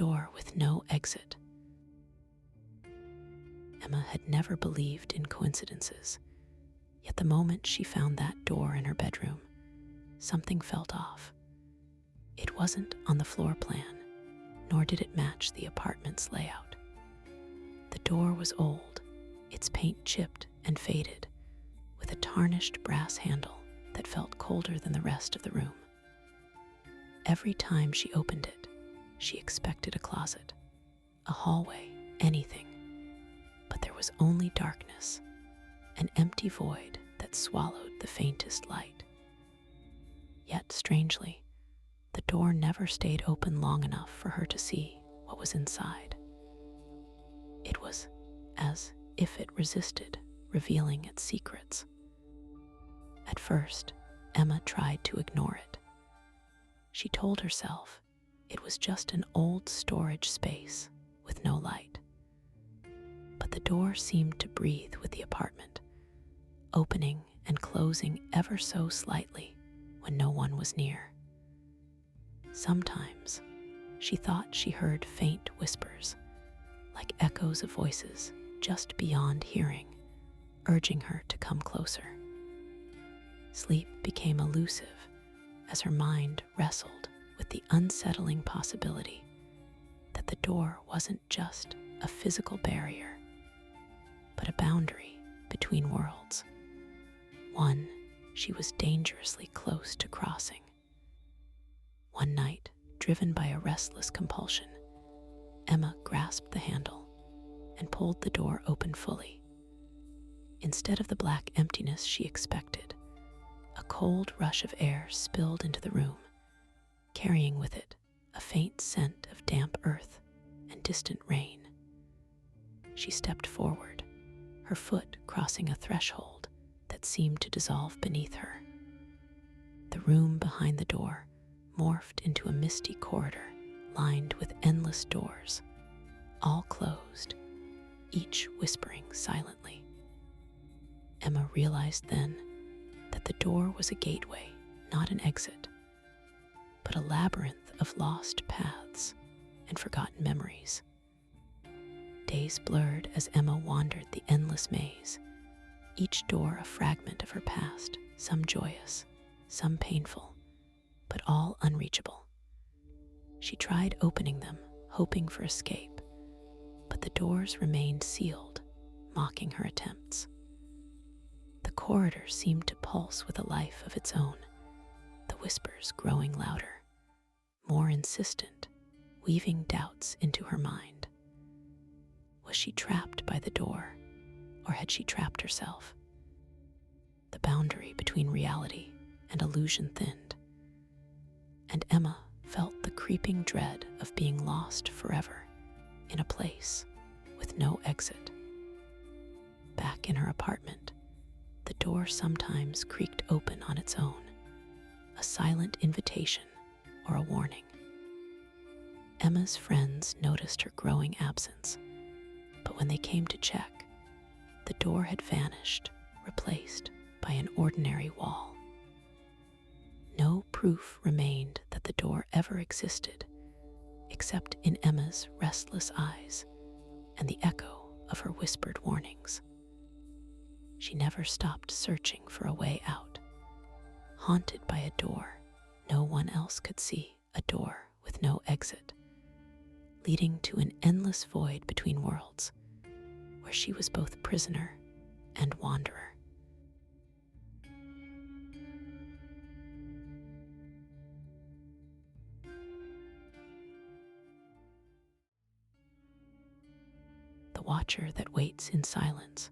door with no exit. Emma had never believed in coincidences, yet the moment she found that door in her bedroom, something felt off. It wasn't on the floor plan, nor did it match the apartment's layout. The door was old, its paint chipped and faded, with a tarnished brass handle that felt colder than the rest of the room. Every time she opened it, she expected a closet, a hallway, anything. But there was only darkness, an empty void that swallowed the faintest light. Yet, strangely, the door never stayed open long enough for her to see what was inside. It was as if it resisted revealing its secrets. At first, Emma tried to ignore it. She told herself it was just an old storage space with no light. But the door seemed to breathe with the apartment, opening and closing ever so slightly when no one was near. Sometimes she thought she heard faint whispers, like echoes of voices just beyond hearing, urging her to come closer. Sleep became elusive as her mind wrestled with the unsettling possibility that the door wasn't just a physical barrier, but a boundary between worlds, one she was dangerously close to crossing. One night, driven by a restless compulsion, Emma grasped the handle and pulled the door open fully. Instead of the black emptiness she expected, a cold rush of air spilled into the room, carrying with it a faint scent of damp earth and distant rain. She stepped forward, her foot crossing a threshold that seemed to dissolve beneath her. The room behind the door morphed into a misty corridor lined with endless doors, all closed, each whispering silently. Emma realized then that the door was a gateway, not an exit, but a labyrinth of lost paths and forgotten memories. Days blurred as Emma wandered the endless maze, each door a fragment of her past, some joyous, some painful, but all unreachable. She tried opening them, hoping for escape, but the doors remained sealed, mocking her attempts. The corridor seemed to pulse with a life of its own, the whispers growing louder, more insistent, weaving doubts into her mind. Was she trapped by the door, or had she trapped herself? The boundary between reality and illusion thinned, and Emma felt the creeping dread of being lost forever in a place with no exit. Back in her apartment, the door sometimes creaked open on its own, a silent invitation or a warning. Emma's friends noticed her growing absence, but when they came to check, the door had vanished, replaced by an ordinary wall. No proof remained that the door ever existed, except in Emma's restless eyes and the echo of her whispered warnings. She never stopped searching for a way out, haunted by a door no one else could see, a door with no exit, leading to an endless void between worlds, where she was both prisoner and wanderer. The watcher that waits in silence.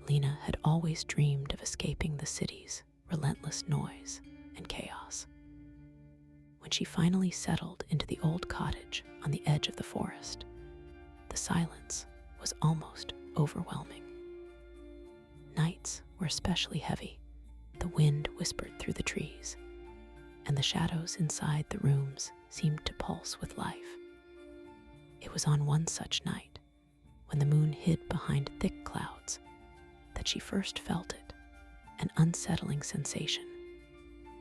Lena had always dreamed of escaping the city's relentless noise and chaos. When she finally settled into the old cottage on the edge of the forest, the silence was almost overwhelming. Nights were especially heavy. The wind whispered through the trees, and the shadows inside the rooms seemed to pulse with life. It was on one such night, when the moon hid behind thick clouds, that she first felt it, an unsettling sensation,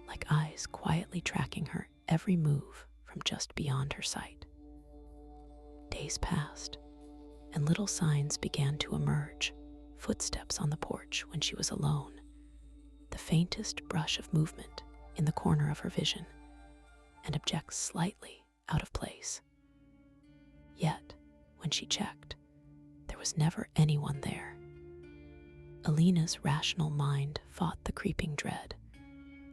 like eyes quietly tracking her every move from just beyond her sight. Days passed, and little signs began to emerge. Footsteps on the porch when she was alone, the faintest brush of movement in the corner of her vision, and objects slightly out of place. Yet, when she checked, there was never anyone there. Alina's rational mind fought the creeping dread,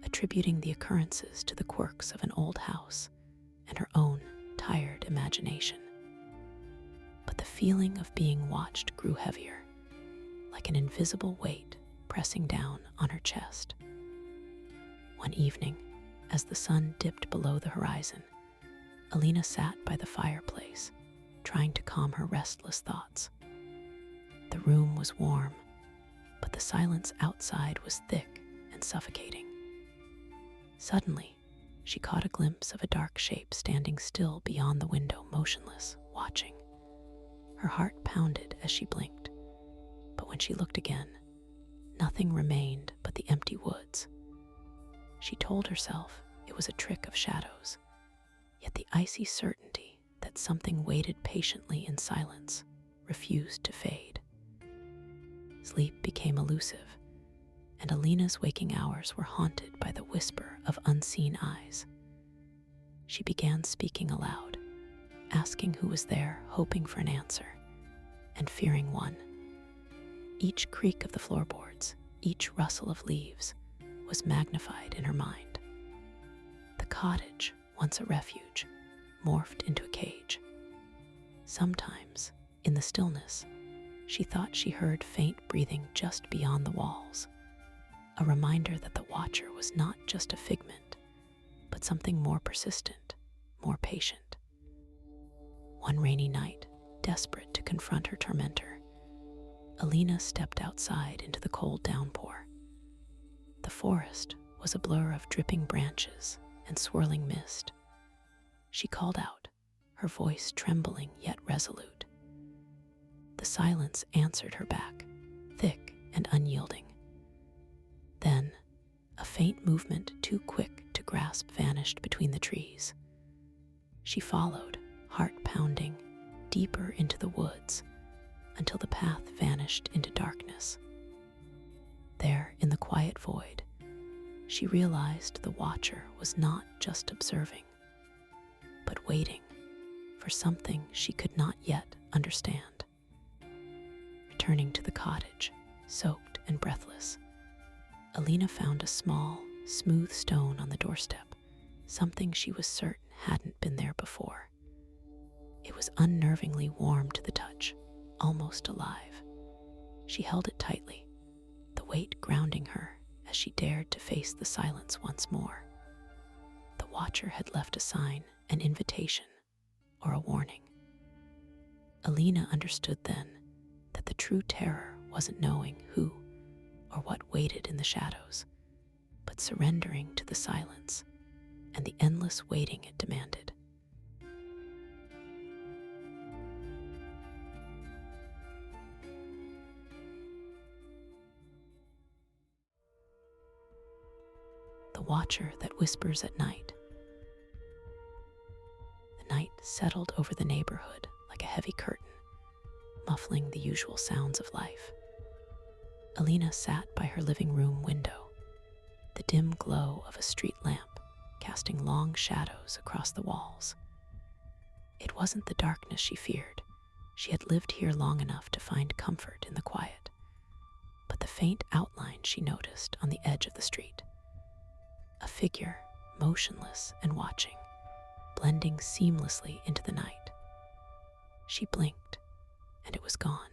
attributing the occurrences to the quirks of an old house and her own tired imagination. But the feeling of being watched grew heavier, like an invisible weight pressing down on her chest. One evening, as the sun dipped below the horizon, Alina sat by the fireplace, trying to calm her restless thoughts. The room was warm, but the silence outside was thick and suffocating. Suddenly, she caught a glimpse of a dark shape standing still beyond the window, motionless, watching. Her heart pounded as she blinked, but when she looked again, nothing remained but the empty woods. She told herself it was a trick of shadows, yet the icy certainty that something waited patiently in silence refused to fade. Sleep became elusive, and Alina's waking hours were haunted by the whisper of unseen eyes. She began speaking aloud, asking who was there, hoping for an answer, and fearing one. Each creak of the floorboards, each rustle of leaves, was magnified in her mind. The cottage, once a refuge, morphed into a cage. Sometimes, in the stillness, she thought she heard faint breathing just beyond the walls, a reminder that the watcher was not just a figment, but something more persistent, more patient. One rainy night, desperate to confront her tormentor, Alina stepped outside into the cold downpour. The forest was a blur of dripping branches and swirling mist. She called out, her voice trembling yet resolute. The silence answered her back, thick and unyielding. Then, a faint movement too quick to grasp vanished between the trees. She followed, heart pounding, deeper into the woods, until the path vanished into darkness. There, in the quiet void, she realized the watcher was not just observing, but waiting for something she could not yet understand. Returning to the cottage, soaked and breathless, Alina found a small, smooth stone on the doorstep, something she was certain hadn't been there before. It was unnervingly warm to the touch, almost alive. She held it tightly, the weight grounding her as she dared to face the silence once more. The watcher had left a sign, an invitation, or a warning. Alina understood then that the true terror wasn't knowing who or what waited in the shadows, but surrendering to the silence and the endless waiting it demanded. The watcher that whispers at night. The night settled over the neighborhood like a heavy curtain, muffling the usual sounds of life. Alina sat by her living room window, the dim glow of a street lamp casting long shadows across the walls. It wasn't the darkness she feared. She had lived here long enough to find comfort in the quiet, but the faint outline she noticed on the edge of the street. A figure, motionless and watching, blending seamlessly into the night. She blinked, and it was gone,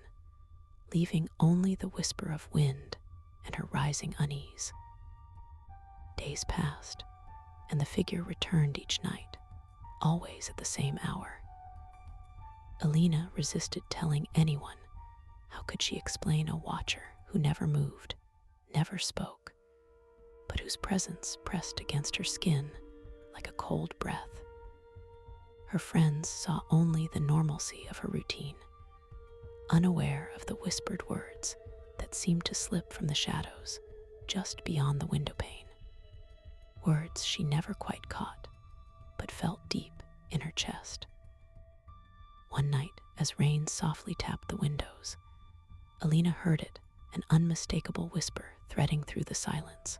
leaving only the whisper of wind and her rising unease. Days passed, and the figure returned each night, always at the same hour. Alina resisted telling anyone. How could she explain a watcher who never moved, never spoke, but whose presence pressed against her skin like a cold breath? Her friends saw only the normalcy of her routine, unaware of the whispered words that seemed to slip from the shadows just beyond the windowpane. Words she never quite caught, but felt deep as rain softly tapped the windows, Alina heard it, an unmistakable whisper threading through the silence.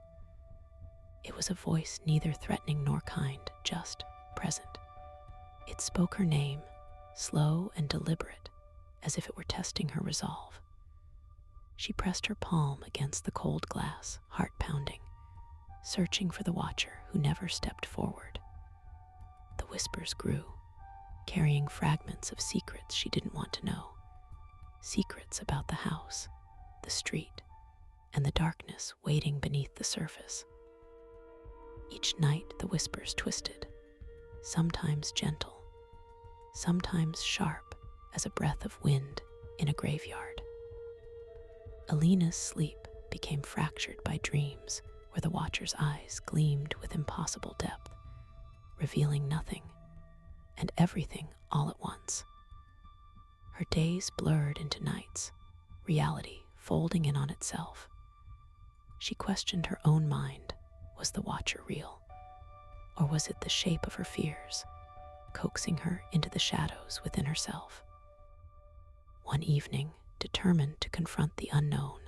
It was a voice neither threatening nor kind, just present. It spoke her name, slow and deliberate, as if it were testing her resolve. She pressed her palm against the cold glass, heart pounding, searching for the watcher who never stepped forward. The whispers grew, carrying fragments of secrets she didn't want to know. Secrets about the house, the street, and the darkness waiting beneath the surface. Each night the whispers twisted, sometimes gentle, sometimes sharp as a breath of wind in a graveyard. Alina's sleep became fractured by dreams where the watcher's eyes gleamed with impossible depth, revealing nothing and everything all at once. Her days blurred into nights, reality folding in on itself. She questioned her own mind. Was the watcher real? Or was it the shape of her fears, coaxing her into the shadows within herself? One evening, determined to confront the unknown,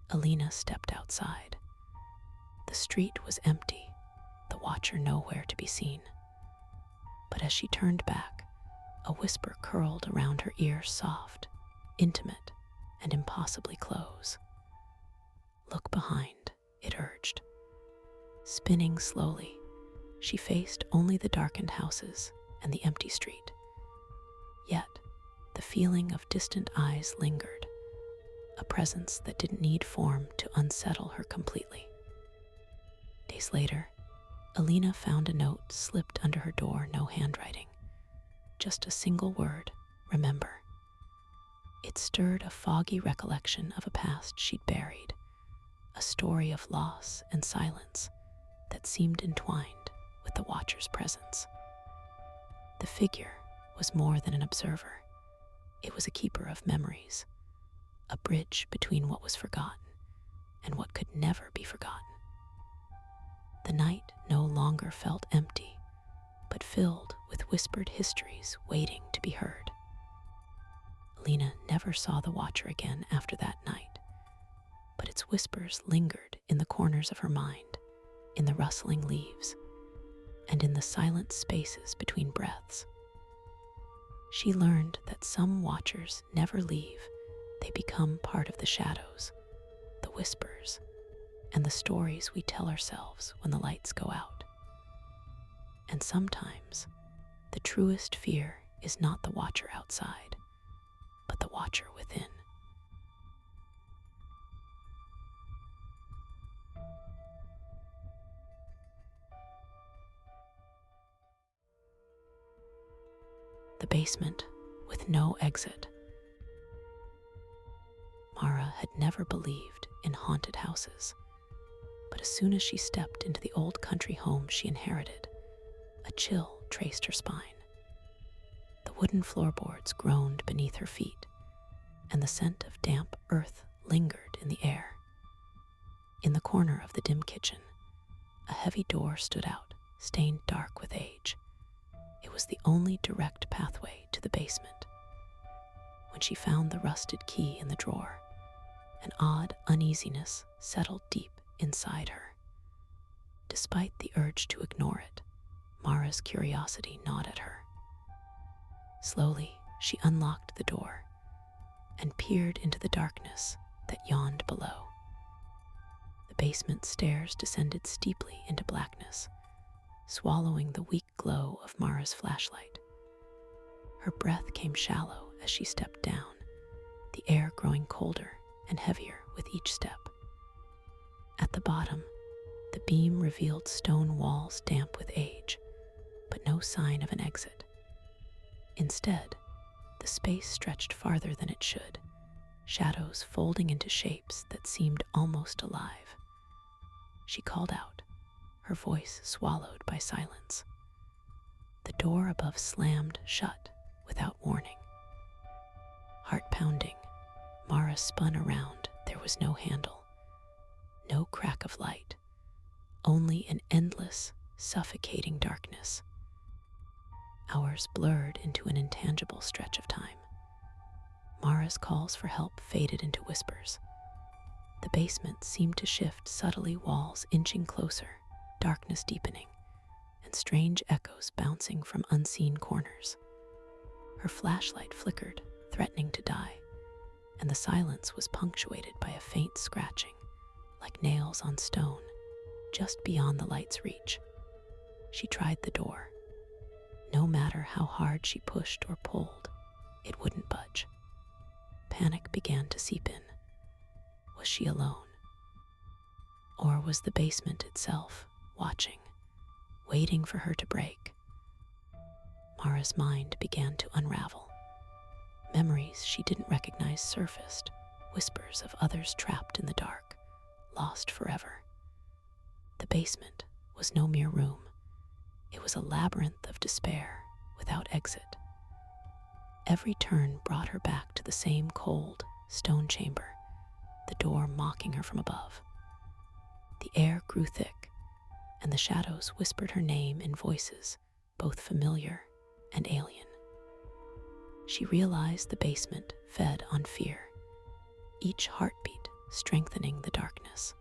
Alina stepped outside. The street was empty, the watcher nowhere to be seen. But as she turned back, a whisper curled around her ear, soft, intimate, and impossibly close. "Look behind," it urged. Spinning slowly, she faced only the darkened houses and the empty street. Yet, the feeling of distant eyes lingered, a presence that didn't need form to unsettle her completely. Days later, Alina found a note slipped under her door, no handwriting, just a single word, "Remember." It stirred a foggy recollection of a past she'd buried, a story of loss and silence that seemed entwined with the watcher's presence. The figure was more than an observer. It was a keeper of memories, a bridge between what was forgotten and what could never be forgotten. The night no longer felt empty, but filled with whispered histories waiting to be heard. Alina never saw the watcher again after that night, but its whispers lingered in the corners of her mind, in the rustling leaves, and in the silent spaces between breaths. She learned that some watchers never leave. They become part of the shadows, the whispers, and the stories we tell ourselves when the lights go out. And sometimes, the truest fear is not the watcher outside, but the watcher within. The basement with no exit. Mara had never believed in haunted houses, but as soon as she stepped into the old country home she inherited, a chill traced her spine. The wooden floorboards groaned beneath her feet, and the scent of damp earth lingered in the air. In the corner of the dim kitchen, a heavy door stood out, stained dark with age. It was the only direct pathway to the basement. When she found the rusted key in the drawer, an odd uneasiness settled deep inside her. Despite the urge to ignore it, Mara's curiosity gnawed at her. Slowly, she unlocked the door and peered into the darkness that yawned below. The basement stairs descended steeply into blackness, swallowing the weak glow of Mara's flashlight. Her breath came shallow as she stepped down, the air growing colder and heavier with each step. At the bottom, the beam revealed stone walls damp with age, but no sign of an exit. Instead, the space stretched farther than it should, shadows folding into shapes that seemed almost alive. She called out, her voice swallowed by silence. The door above slammed shut without warning. Heart pounding, Mara spun around. There was no handle, no crack of light, only an endless, suffocating darkness. Hours blurred into an intangible stretch of time. Mara's calls for help faded into whispers. The basement seemed to shift subtly, walls inching closer, darkness deepening, and strange echoes bouncing from unseen corners. Her flashlight flickered, threatening to die, and the silence was punctuated by a faint scratching, like nails on stone, just beyond the light's reach. She tried the door. No matter how hard she pushed or pulled, it wouldn't budge. Panic began to seep in. Was she alone? Or was the basement itself watching, waiting for her to break? Mara's mind began to unravel. Memories she didn't recognize surfaced, whispers of others trapped in the dark, lost forever. The basement was no mere room. It was a labyrinth of despair without exit. Every turn brought her back to the same cold, stone chamber, the door mocking her from above. The air grew thick, and the shadows whispered her name in voices both familiar and alien. She realized the basement fed on fear, each heartbeat strengthening the darkness.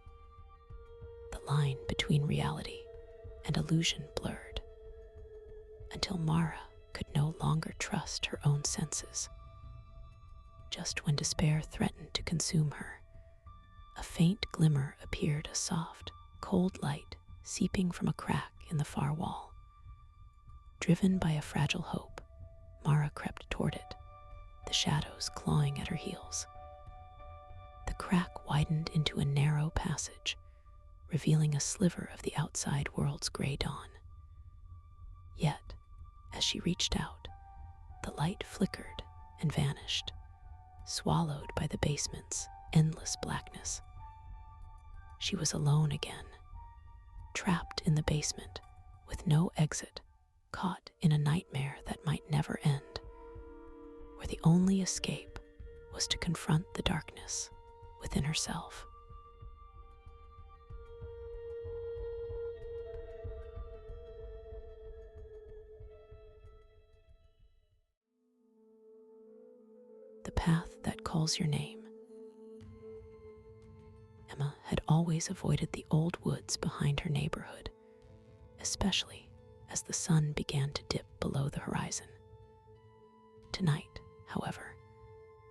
The line between reality and illusion blurred, until Mara could no longer trust her own senses. Just when despair threatened to consume her, a faint glimmer appeared, a soft, cold light seeping from a crack in the far wall. Driven by a fragile hope, Mara crept toward it, the shadows clawing at her heels. The crack widened into a narrow passage, revealing a sliver of the outside world's gray dawn. Yet, as she reached out, the light flickered and vanished, swallowed by the basement's endless blackness. She was alone again, trapped in the basement with no exit, caught in a nightmare that might never end, where the only escape was to confront the darkness within herself. The path that calls your name. Emma had always avoided the old woods behind her neighborhood, especially as the sun began to dip below the horizon. Tonight, however,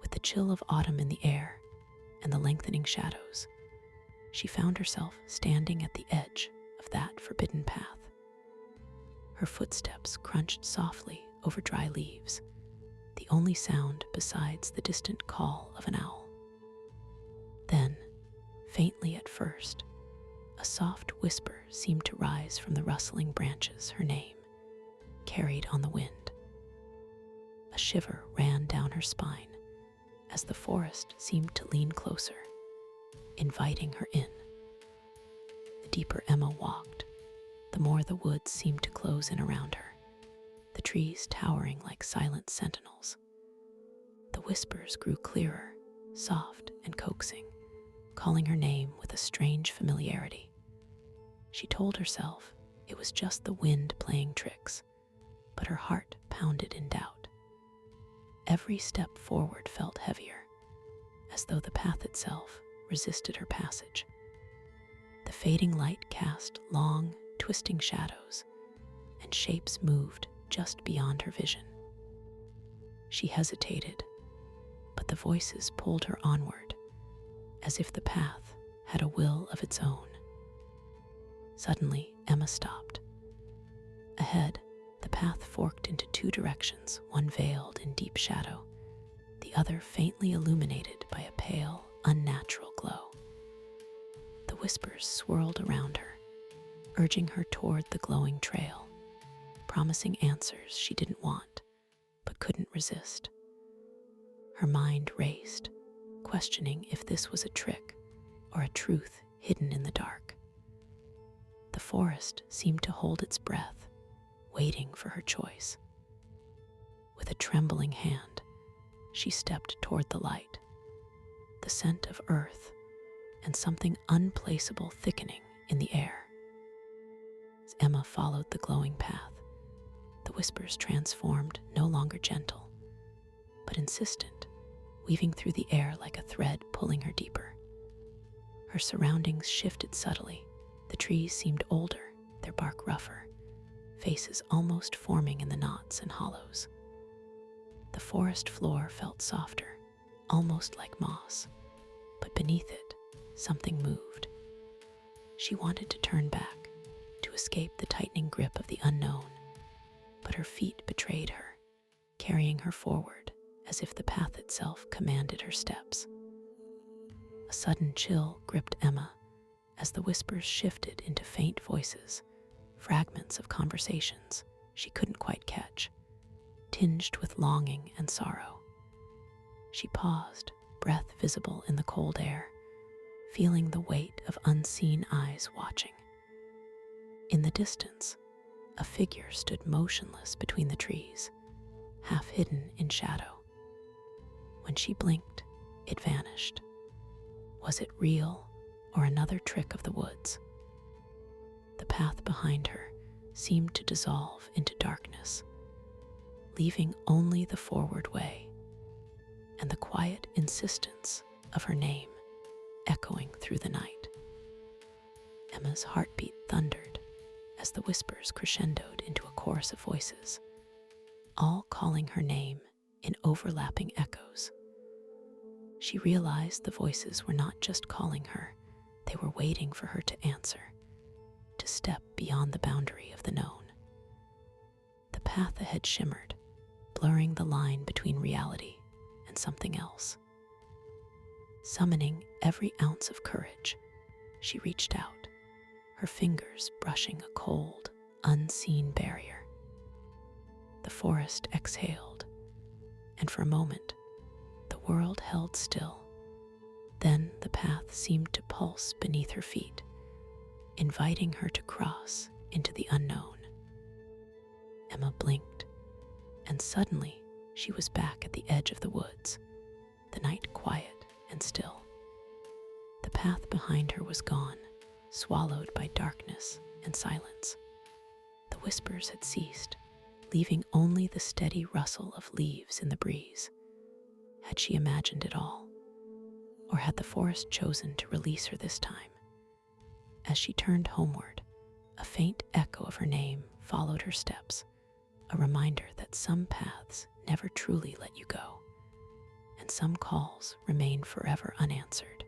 with the chill of autumn in the air and the lengthening shadows, she found herself standing at the edge of that forbidden path. Her footsteps crunched softly over dry leaves, the only sound besides the distant call of an owl. Then, faintly at first, a soft whisper seemed to rise from the rustling branches, her name, carried on the wind. A shiver ran down her spine as the forest seemed to lean closer, inviting her in. The deeper Emma walked, the more the woods seemed to close in around her, the trees towering like silent sentinels. The whispers grew clearer, soft and coaxing, calling her name with a strange familiarity. She told herself it was just the wind playing tricks, but her heart pounded in doubt. Every step forward felt heavier, as though the path itself resisted her passage. The fading light cast long, twisting shadows, and shapes moved just beyond her vision. She hesitated, but the voices pulled her onward, as if the path had a will of its own. Suddenly, Emma stopped. Ahead, the path forked into two directions, one veiled in deep shadow, the other faintly illuminated by a pale, unnatural glow. The whispers swirled around her, urging her toward the glowing trail, promising answers she didn't want, but couldn't resist. Her mind raced, questioning if this was a trick or a truth hidden in the dark. The forest seemed to hold its breath, waiting for her choice. With a trembling hand, she stepped toward the light, the scent of earth and something unplaceable thickening in the air. As Emma followed the glowing path, the whispers transformed, no longer gentle, but insistent, weaving through the air like a thread pulling her deeper. Her surroundings shifted subtly. The trees seemed older, their bark rougher, faces almost forming in the knots and hollows. The forest floor felt softer, almost like moss, but beneath it, something moved. She wanted to turn back, to escape the tightening grip of the unknown, but her feet betrayed her, carrying her forward as if the path itself commanded her steps. A sudden chill gripped Emma as the whispers shifted into faint voices, fragments of conversations she couldn't quite catch, tinged with longing and sorrow. She paused, breath visible in the cold air, feeling the weight of unseen eyes watching. In the distance, a figure stood motionless between the trees, half hidden in shadow. When she blinked, it vanished. Was it real or another trick of the woods? The path behind her seemed to dissolve into darkness, leaving only the forward way and the quiet insistence of her name echoing through the night. Emma's heartbeat thundered as the whispers crescendoed into a chorus of voices, all calling her name in overlapping echoes. She realized the voices were not just calling her, they were waiting for her to answer, to step beyond the boundary of the known. The path ahead shimmered, blurring the line between reality and something else. Summoning every ounce of courage, she reached out, her fingers brushing a cold, unseen barrier. The forest exhaled, and for a moment, the world held still. Then the path seemed to pulse beneath her feet, inviting her to cross into the unknown. Emma blinked, and suddenly she was back at the edge of the woods, the night quiet and still. The path behind her was gone, swallowed by darkness and silence. The whispers had ceased, leaving only the steady rustle of leaves in the breeze. Had she imagined it all? Or had the forest chosen to release her this time? As she turned homeward, a faint echo of her name followed her steps, a reminder that some paths never truly let you go, and some calls remain forever unanswered.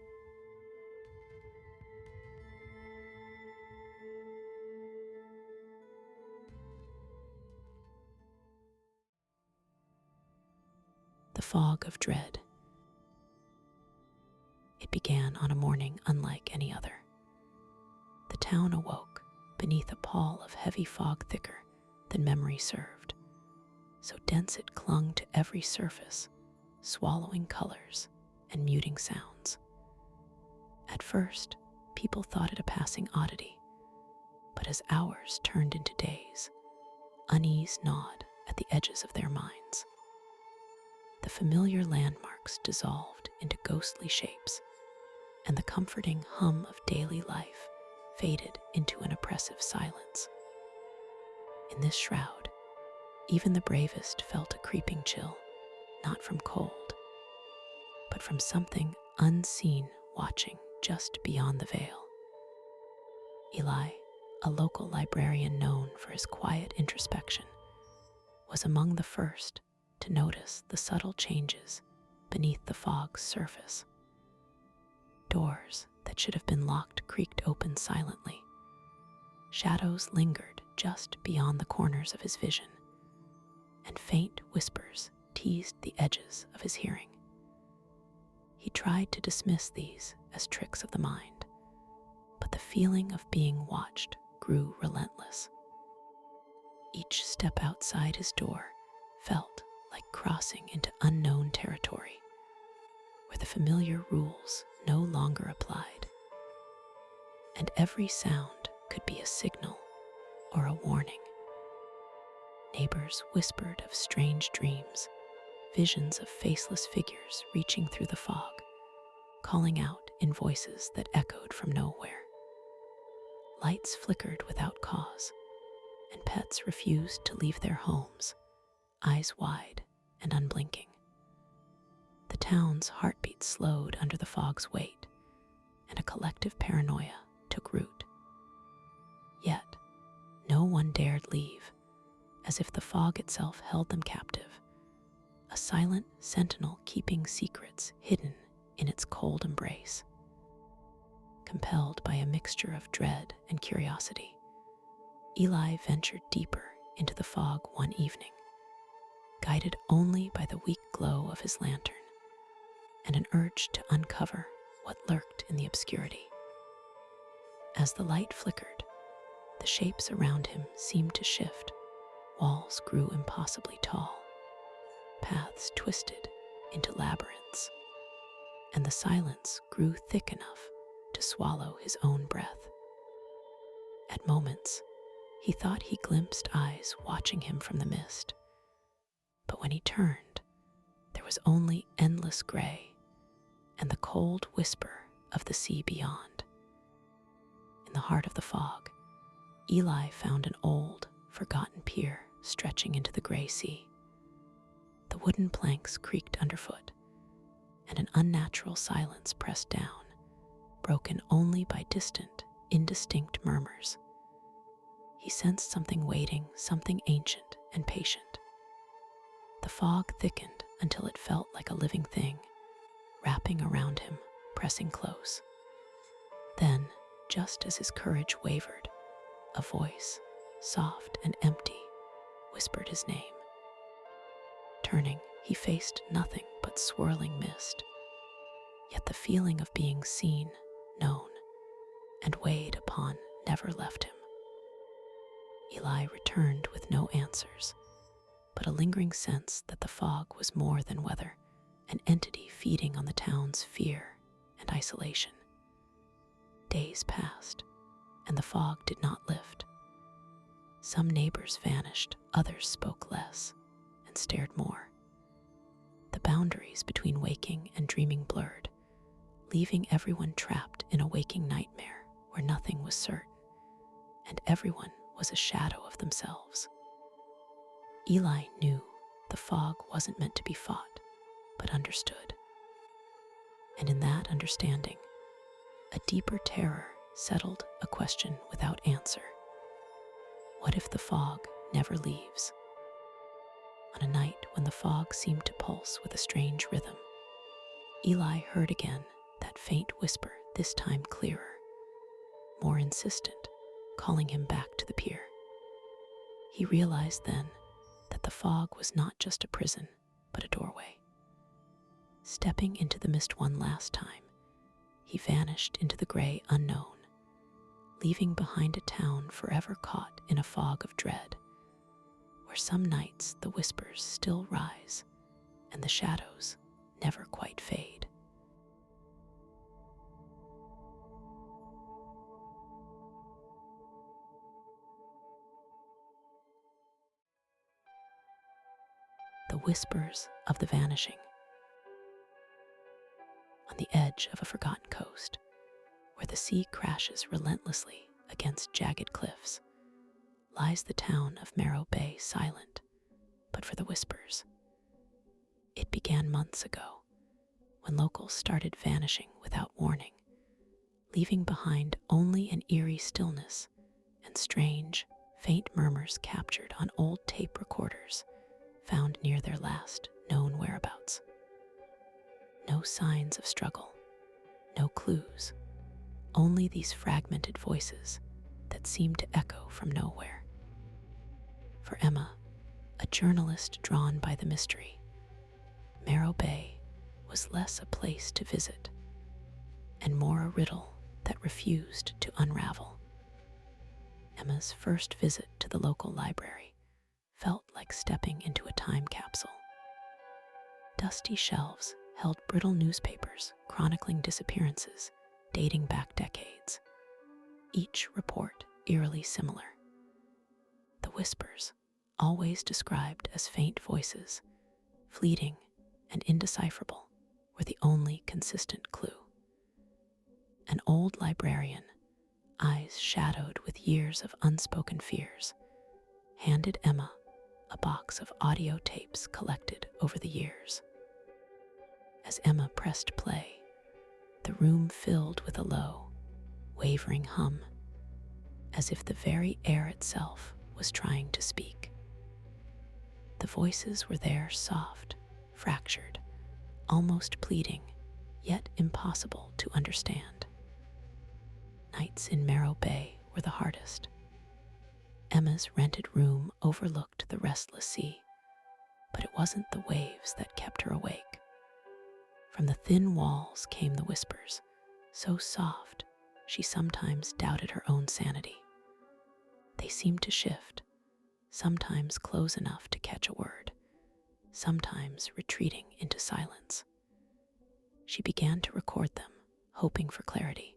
The fog of dread. It began on a morning unlike any other. The town awoke beneath a pall of heavy fog thicker than memory served, so dense it clung to every surface, swallowing colors and muting sounds. At first, people thought it a passing oddity, but as hours turned into days, unease gnawed at the edges of their minds. The familiar landmarks dissolved into ghostly shapes, and the comforting hum of daily life faded into an oppressive silence. In this shroud, even the bravest felt a creeping chill, not from cold, but from something unseen watching just beyond the veil. Eli, a local librarian known for his quiet introspection, was among the first to notice the subtle changes beneath the fog's surface. Doors that should have been locked creaked open silently. Shadows lingered just beyond the corners of his vision, and faint whispers teased the edges of his hearing. He tried to dismiss these as tricks of the mind, but the feeling of being watched grew relentless. Each step outside his door felt like crossing into unknown territory, where the familiar rules no longer applied. And every sound could be a signal or a warning. Neighbors whispered of strange dreams, visions of faceless figures reaching through the fog, calling out in voices that echoed from nowhere. Lights flickered without cause, and pets refused to leave their homes, eyes wide and unblinking. The town's heartbeat slowed under the fog's weight, and a collective paranoia took root. Yet, no one dared leave, as if the fog itself held them captive, a silent sentinel keeping secrets hidden in its cold embrace. Compelled by a mixture of dread and curiosity, Eli ventured deeper into the fog one evening, guided only by the weak glow of his lantern and an urge to uncover what lurked in the obscurity. As the light flickered, the shapes around him seemed to shift. Walls grew impossibly tall, paths twisted into labyrinths, and the silence grew thick enough to swallow his own breath. At moments, he thought he glimpsed eyes watching him from the mist, but when he turned, there was only endless gray and the cold whisper of the sea beyond. In the heart of the fog, Eli found an old, forgotten pier stretching into the gray sea. The wooden planks creaked underfoot, and an unnatural silence pressed down, broken only by distant, indistinct murmurs. He sensed something waiting, something ancient and patient. The fog thickened until it felt like a living thing, wrapping around him, pressing close. Then, just as his courage wavered, a voice, soft and empty, whispered his name. Turning, he faced nothing but swirling mist, yet the feeling of being seen, known, and weighed upon never left him. Eli returned with no answers, but a lingering sense that the fog was more than weather, an entity feeding on the town's fear and isolation. Days passed, and the fog did not lift. Some neighbors vanished, others spoke less, and stared more. The boundaries between waking and dreaming blurred, leaving everyone trapped in a waking nightmare where nothing was certain, and everyone was a shadow of themselves. Eli knew the fog wasn't meant to be fought, but understood. And in that understanding, a deeper terror settled a question without answer. What if the fog never leaves? On a night when the fog seemed to pulse with a strange rhythm, Eli heard again that faint whisper, this time clearer, more insistent, calling him back to the pier. He realized then that the fog was not just a prison, but a doorway. Stepping into the mist one last time, he vanished into the gray unknown, leaving behind a town forever caught in a fog of dread, where some nights the whispers still rise and the shadows never quite fade. The Whispers of the Vanishing. On the edge of a forgotten coast, where the sea crashes relentlessly against jagged cliffs, lies the town of Marrow Bay, silent, but for the whispers. It began months ago, when locals started vanishing without warning, leaving behind only an eerie stillness and strange, faint murmurs captured on old tape recorders found near their last known whereabouts. No signs of struggle, no clues, only these fragmented voices that seemed to echo from nowhere. For Emma, a journalist drawn by the mystery, Marrow Bay was less a place to visit and more a riddle that refused to unravel. Emma's first visit to the local library felt like stepping into a time capsule. Dusty shelves held brittle newspapers chronicling disappearances dating back decades, each report eerily similar. The whispers, always described as faint voices, fleeting and indecipherable, were the only consistent clue. An old librarian, eyes shadowed with years of unspoken fears, handed Emma a box of audio tapes collected over the years. As Emma pressed play, the room filled with a low, wavering hum, as if the very air itself was trying to speak. The voices were there, soft, fractured, almost pleading, yet impossible to understand. Nights in Marrow Bay were the hardest. Emma's rented room overlooked the restless sea, but it wasn't the waves that kept her awake. From the thin walls came the whispers, so soft she sometimes doubted her own sanity. They seemed to shift, sometimes close enough to catch a word, sometimes retreating into silence. She began to record them, hoping for clarity,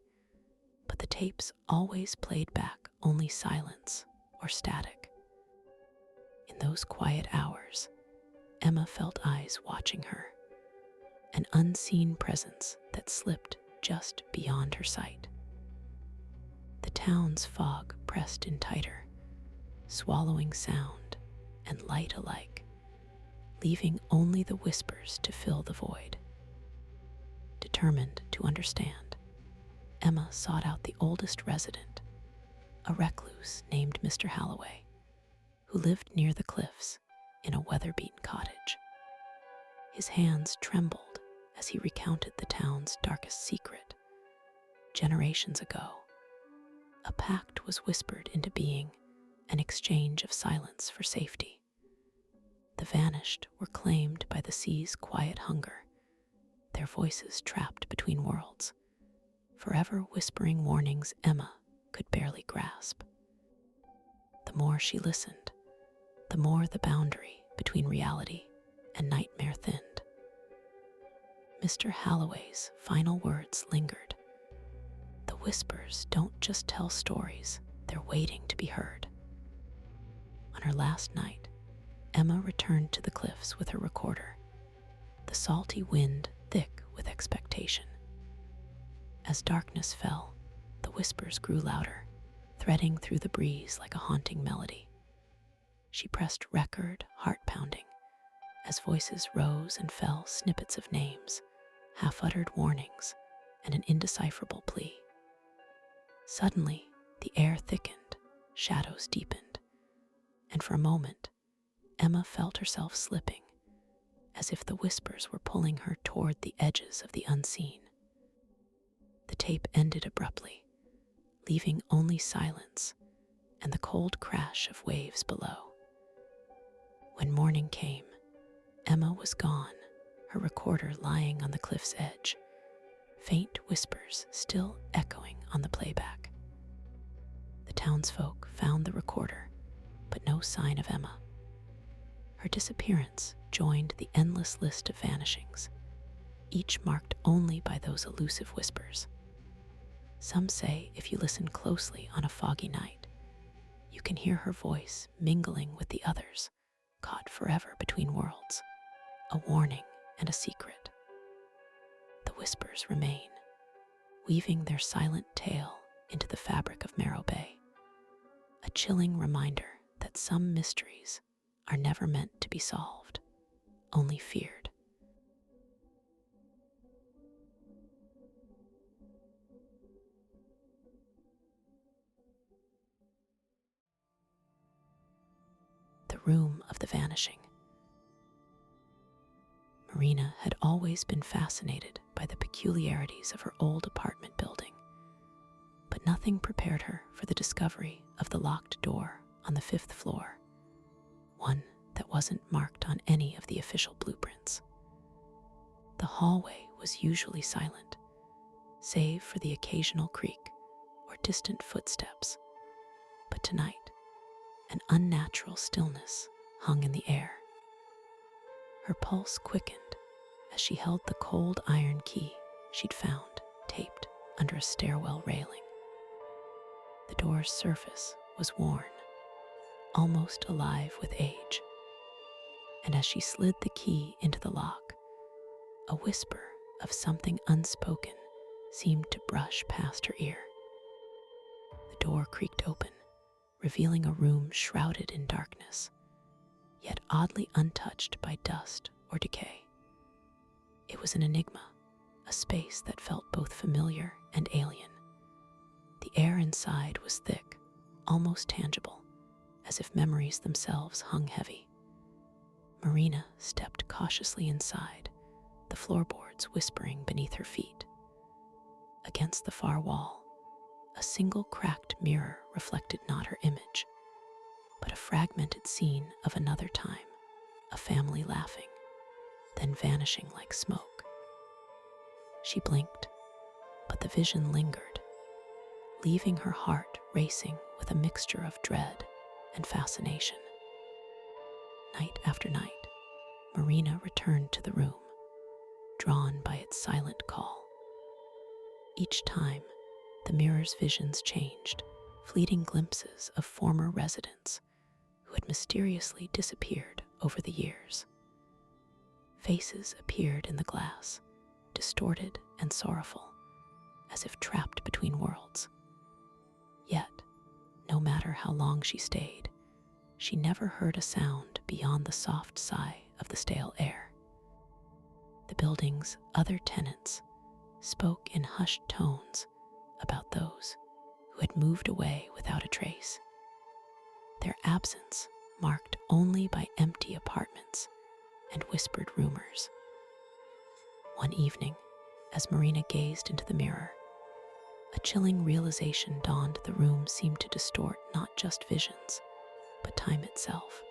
but the tapes always played back only silence or static. In those quiet hours, Emma felt eyes watching her, an unseen presence that slipped just beyond her sight. The town's fog pressed in tighter, swallowing sound and light alike, leaving only the whispers to fill the void. Determined to understand, Emma sought out the oldest resident, a recluse named Mr. Halloway, who lived near the cliffs in a weather-beaten cottage. His hands trembled as he recounted the town's darkest secret. Generations ago, a pact was whispered into being, an exchange of silence for safety. The vanished were claimed by the sea's quiet hunger, their voices trapped between worlds, forever whispering warnings Emma could barely grasp. The more she listened, the more the boundary between reality and nightmare thinned. Mr. Halloway's final words lingered. The whispers don't just tell stories, they're waiting to be heard. On her last night, Emma returned to the cliffs with her recorder, the salty wind thick with expectation. As darkness fell, the whispers grew louder, threading through the breeze like a haunting melody. She pressed record, heart-pounding, as voices rose and fell, snippets of names, half-uttered warnings, and an indecipherable plea. Suddenly, the air thickened, shadows deepened, and for a moment, Emma felt herself slipping, as if the whispers were pulling her toward the edges of the unseen. The tape ended abruptly, leaving only silence and the cold crash of waves below. When morning came, Emma was gone, her recorder lying on the cliff's edge, faint whispers still echoing on the playback. The townsfolk found the recorder, but no sign of Emma. Her disappearance joined the endless list of vanishings, each marked only by those elusive whispers. Some say if you listen closely on a foggy night, you can hear her voice mingling with the others, caught forever between worlds, a warning and a secret. The whispers remain, weaving their silent tale into the fabric of Marrow Bay, a chilling reminder that some mysteries are never meant to be solved, only feared. The Room of the Vanishing. Marina had always been fascinated by the peculiarities of her old apartment building, but nothing prepared her for the discovery of the locked door on the 5th floor, one that wasn't marked on any of the official blueprints. The hallway was usually silent, save for the occasional creak or distant footsteps, but tonight, an unnatural stillness hung in the air. Her pulse quickened as she held the cold iron key she'd found taped under a stairwell railing. The door's surface was worn, almost alive with age, and as she slid the key into the lock, a whisper of something unspoken seemed to brush past her ear. The door creaked open, revealing a room shrouded in darkness, yet oddly untouched by dust or decay. It was an enigma, a space that felt both familiar and alien. The air inside was thick, almost tangible, as if memories themselves hung heavy. Marina stepped cautiously inside, the floorboards whispering beneath her feet. Against the far wall, a single cracked mirror reflected not her image, but a fragmented scene of another time, a family laughing, then vanishing like smoke. She blinked, but the vision lingered, leaving her heart racing with a mixture of dread and fascination. Night after night, Marina returned to the room, drawn by its silent call. Each time, the mirror's visions changed, fleeting glimpses of former residents who had mysteriously disappeared over the years. Faces appeared in the glass, distorted and sorrowful, as if trapped between worlds. Yet, no matter how long she stayed, she never heard a sound beyond the soft sigh of the stale air. The building's other tenants spoke in hushed tones about those who had moved away without a trace, their absence marked only by empty apartments and whispered rumors. One evening, as Marina gazed into the mirror, a chilling realization dawned. The room seemed to distort not just visions, but time itself.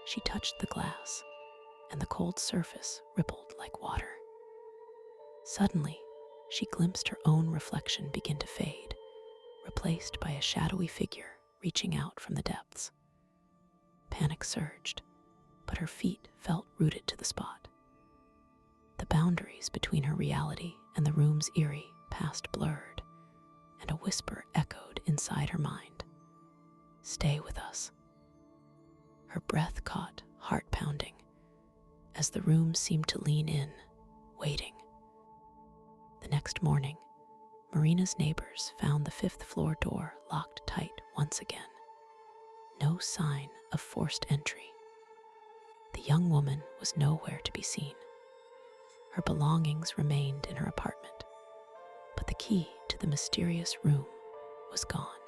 She touched the glass, and the cold surface rippled like water. Suddenly, she glimpsed her own reflection begin to fade, replaced by a shadowy figure reaching out from the depths. Panic surged, but her feet felt rooted to the spot. The boundaries between her reality and the room's eerie past blurred, and a whisper echoed inside her mind. "Stay with us." Her breath caught, heart pounding, as the room seemed to lean in, waiting. The next morning, Marina's neighbors found the fifth-floor door locked tight once again. No sign of forced entry. The young woman was nowhere to be seen. Her belongings remained in her apartment, but the key to the mysterious room was gone.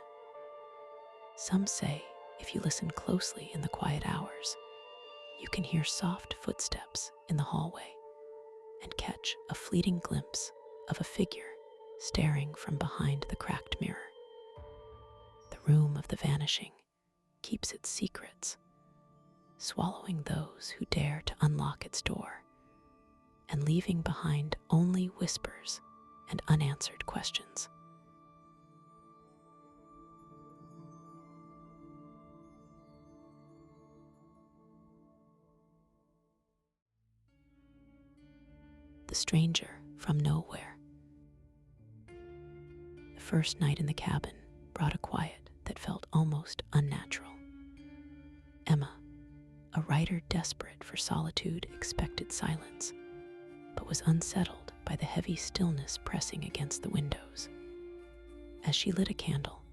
Some say if you listen closely in the quiet hours, you can hear soft footsteps in the hallway and catch a fleeting glimpse of a figure staring from behind the cracked mirror. The room of the vanishing keeps its secrets, swallowing those who dare to unlock its door, and leaving behind only whispers and unanswered questions. The stranger from nowhere. The first night in the cabin brought a quiet that felt almost unnatural. Emma, a writer desperate for solitude, expected silence, but was unsettled by the heavy stillness pressing against the windows. As she lit a candle,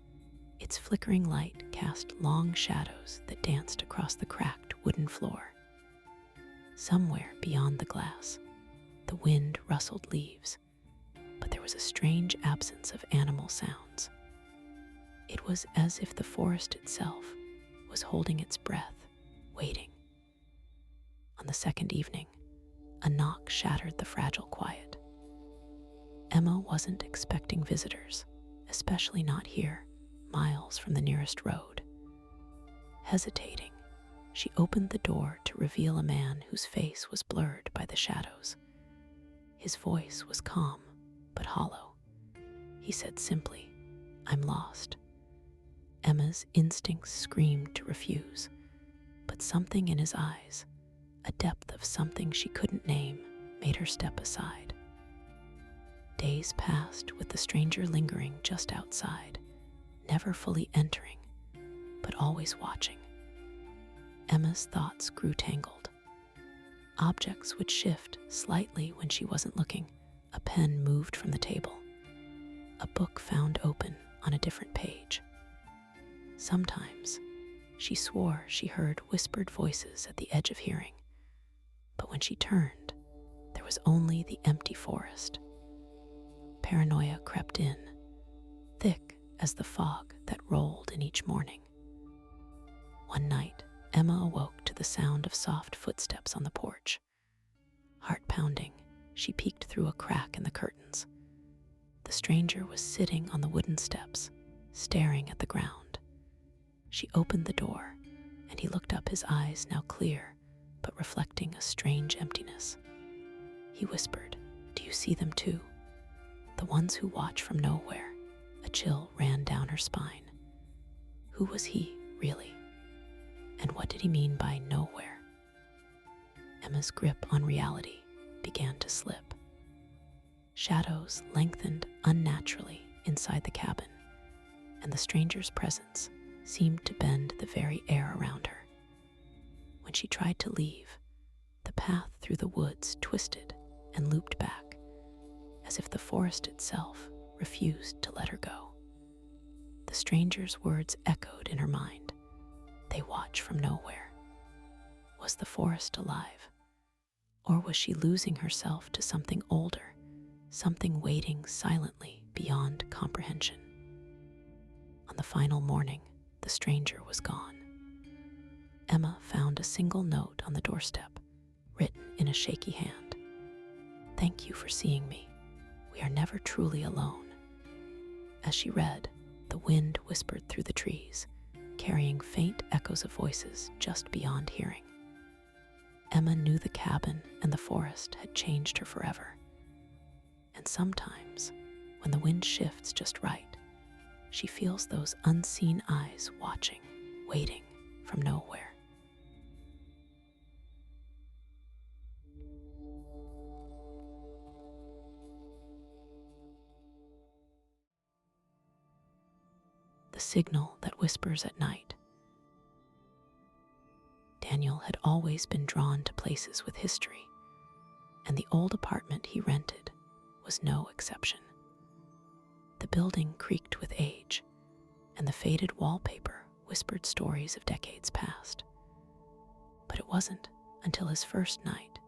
its flickering light cast long shadows that danced across the cracked wooden floor. Somewhere beyond the glass, the wind rustled leaves, but there was a strange absence of animal sounds. It was as if the forest itself was holding its breath, waiting. On the second evening, a knock shattered the fragile quiet. Emma wasn't expecting visitors, especially not here, miles from the nearest road. Hesitating, she opened the door to reveal a man whose face was blurred by the shadows. His voice was calm, but hollow. He said simply, "I'm lost." Emma's instincts screamed to refuse, but something in his eyes, a depth of something she couldn't name, made her step aside. Days passed with the stranger lingering just outside, never fully entering, but always watching. Emma's thoughts grew tangled. Objects would shift slightly when she wasn't looking. A pen moved from the table. A book found open on a different page. Sometimes, she swore she heard whispered voices at the edge of hearing, but when she turned, there there was only the empty forest. Paranoia crept in, thick as the fog that rolled in each morning. One night, Emma awoke to the sound of soft footsteps on the porch. Heart pounding, she peeked through a crack in the curtains. The stranger was sitting on the wooden steps, staring at the ground. She opened the door, and he looked up, his eyes now clear, but reflecting a strange emptiness. He whispered, "Do you see them too? The ones who watch from nowhere." A chill ran down her spine. Who was he, really? And what did he mean by nowhere? Emma's grip on reality began to slip. Shadows lengthened unnaturally inside the cabin, and the stranger's presence seemed to bend the very air around her. When she tried to leave, the path through the woods twisted and looped back, as if the forest itself refused to let her go. The stranger's words echoed in her mind. They watch from nowhere. Was the forest alive? Or was she losing herself to something older, something waiting silently beyond comprehension? On the final morning, the stranger was gone. Emma found a single note on the doorstep, written in a shaky hand. "Thank you for seeing me. We are never truly alone." As she read, the wind whispered through the trees, carrying faint echoes of voices just beyond hearing. Emma knew the cabin and the forest had changed her forever. And sometimes, when the wind shifts just right, she feels those unseen eyes watching, waiting from nowhere. The signal that whispers at night. Daniel had always been drawn to places with history, and the old apartment he rented was no exception. The building creaked with age, and the faded wallpaper whispered stories of decades past. But it wasn't until his first night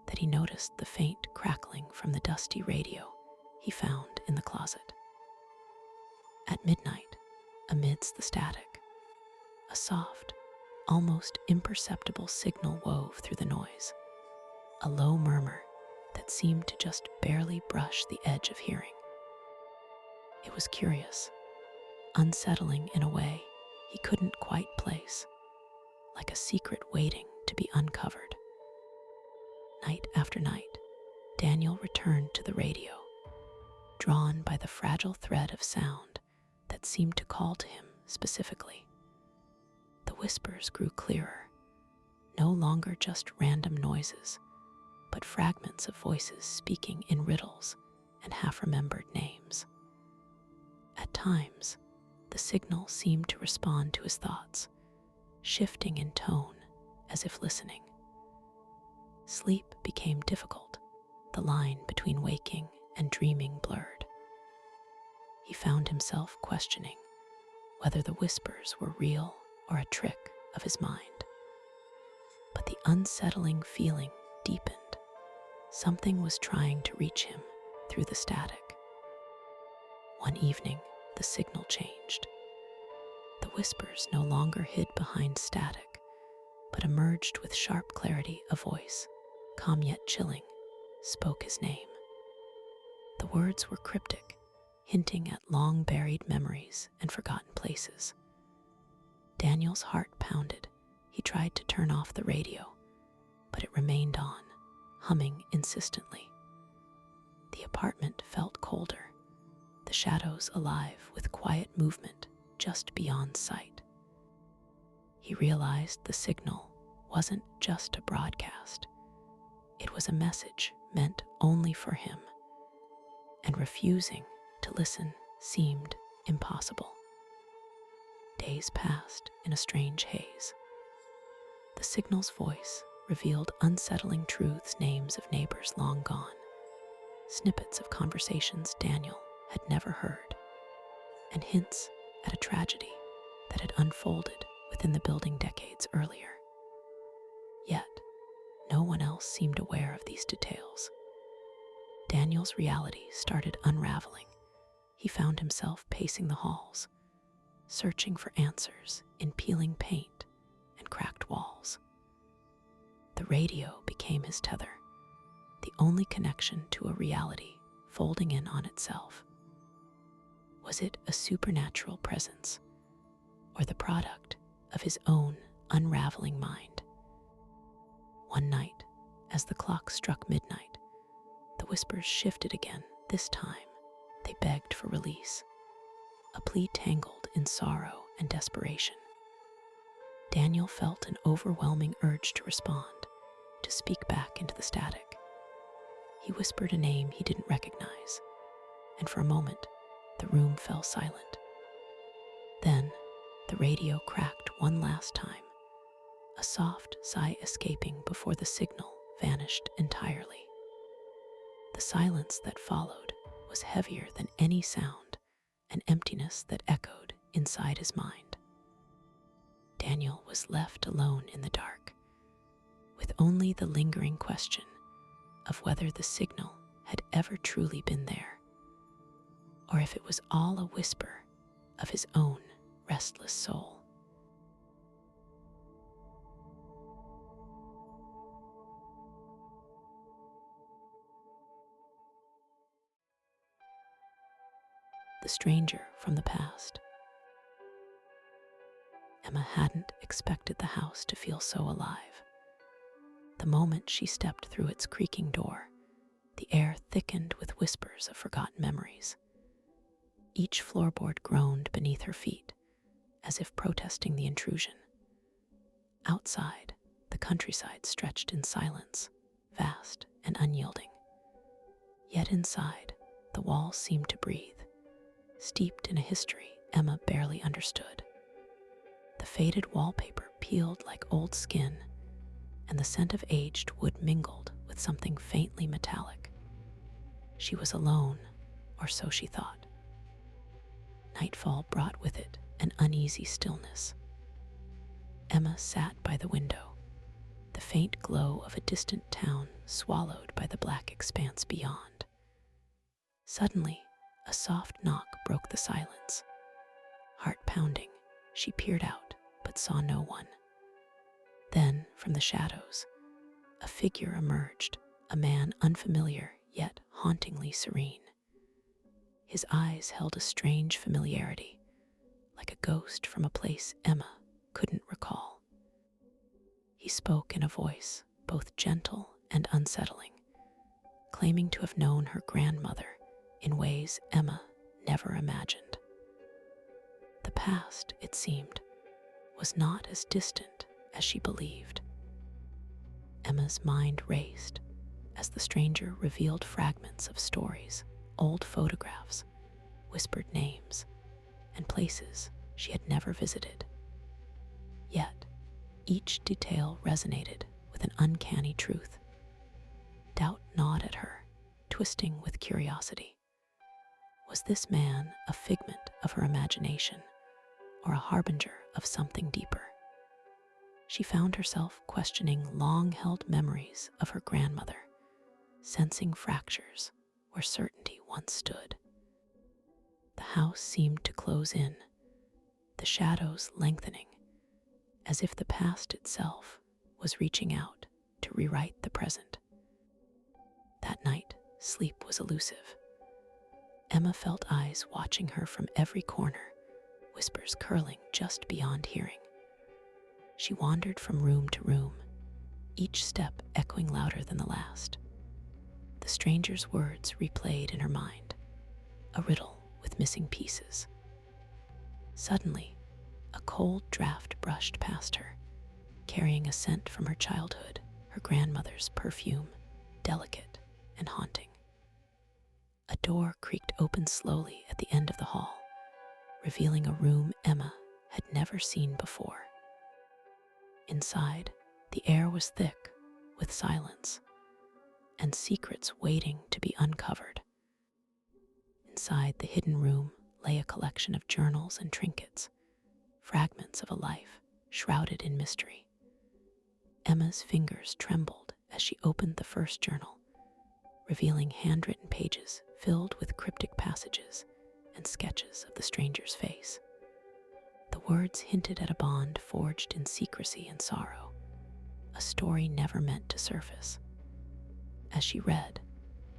that he noticed the faint crackling from the dusty radio he found in the closet. At midnight, amidst the static, a soft, almost imperceptible signal wove through the noise, a low murmur that seemed to just barely brush the edge of hearing. It was curious, unsettling in a way he couldn't quite place, like a secret waiting to be uncovered. Night after night, Daniel returned to the radio, drawn by the fragile thread of sound that seemed to call to him specifically. The whispers grew clearer, no longer just random noises, but fragments of voices speaking in riddles and half-remembered names. At times, the signal seemed to respond to his thoughts, shifting in tone as if listening. Sleep became difficult, the line between waking and dreaming blurred. He found himself questioning whether the whispers were real or a trick of his mind. But the unsettling feeling deepened. Something was trying to reach him through the static. One evening, the signal changed. The whispers no longer hid behind static, but emerged with sharp clarity. A voice, calm yet chilling, spoke his name. The words were cryptic, hinting at long-buried memories and forgotten places. Daniel's heart pounded. He tried to turn off the radio, but it remained on, humming insistently. The apartment felt colder, the shadows alive with quiet movement just beyond sight. He realized the signal wasn't just a broadcast. It was a message meant only for him, and refusing to listen seemed impossible. Days passed in a strange haze. The signal's voice revealed unsettling truths, names of neighbors long gone, snippets of conversations Daniel had never heard, and hints at a tragedy that had unfolded within the building decades earlier. Yet, no one else seemed aware of these details. Daniel's reality started unraveling. He found himself pacing the halls, searching for answers in peeling paint and cracked walls. The radio became his tether, the only connection to a reality folding in on itself. Was it a supernatural presence, or the product of his own unraveling mind? One night, as the clock struck midnight, the whispers shifted again. This time, they begged for release, a plea tangled in sorrow and desperation. Daniel felt an overwhelming urge to respond, to speak back into the static. He whispered a name he didn't recognize, and for a moment, the room fell silent. Then, the radio cracked one last time, a soft sigh escaping before the signal vanished entirely. The silence that followed was heavier than any sound, an emptiness that echoed inside his mind. Daniel was left alone in the dark, with only the lingering question of whether the signal had ever truly been there, or if it was all a whisper of his own restless soul. The stranger from the past. Emma hadn't expected the house to feel so alive. The moment she stepped through its creaking door, the air thickened with whispers of forgotten memories. Each floorboard groaned beneath her feet, as if protesting the intrusion. Outside, the countryside stretched in silence, vast and unyielding. Yet inside, the walls seemed to breathe, steeped in a history Emma barely understood. The faded wallpaper peeled like old skin, and the scent of aged wood mingled with something faintly metallic. She was alone, or so she thought. Nightfall brought with it an uneasy stillness. Emma sat by the window, the faint glow of a distant town swallowed by the black expanse beyond. Suddenly, a soft knock broke the silence. Heart pounding, she peered out, but saw no one. Then, from the shadows, a figure emerged, a man unfamiliar yet hauntingly serene. His eyes held a strange familiarity, like a ghost from a place Emma couldn't recall. He spoke in a voice both gentle and unsettling, claiming to have known her grandmother in ways Emma never imagined. The past, it seemed, was not as distant as she believed. Emma's mind raced as the stranger revealed fragments of stories, old photographs, whispered names, and places she had never visited. Yet, each detail resonated with an uncanny truth. Doubt gnawed at her, twisting with curiosity. Was this man a figment of her imagination, or a harbinger of something deeper? She found herself questioning long-held memories of her grandmother, sensing fractures where certainty once stood. The house seemed to close in, the shadows lengthening, as if the past itself was reaching out to rewrite the present. That night, sleep was elusive. Emma felt eyes watching her from every corner, whispers curling just beyond hearing. She wandered from room to room, each step echoing louder than the last. The stranger's words replayed in her mind, a riddle with missing pieces. Suddenly, a cold draft brushed past her, carrying a scent from her childhood, her grandmother's perfume, delicate and haunting. A door creaked open slowly at the end of the hall, revealing a room Emma had never seen before. Inside, the air was thick with silence and secrets waiting to be uncovered. Inside the hidden room lay a collection of journals and trinkets, fragments of a life shrouded in mystery. Emma's fingers trembled as she opened the first journal, revealing handwritten pages filled with cryptic passages and sketches of the stranger's face. The words hinted at a bond forged in secrecy and sorrow, a story never meant to surface. As she read,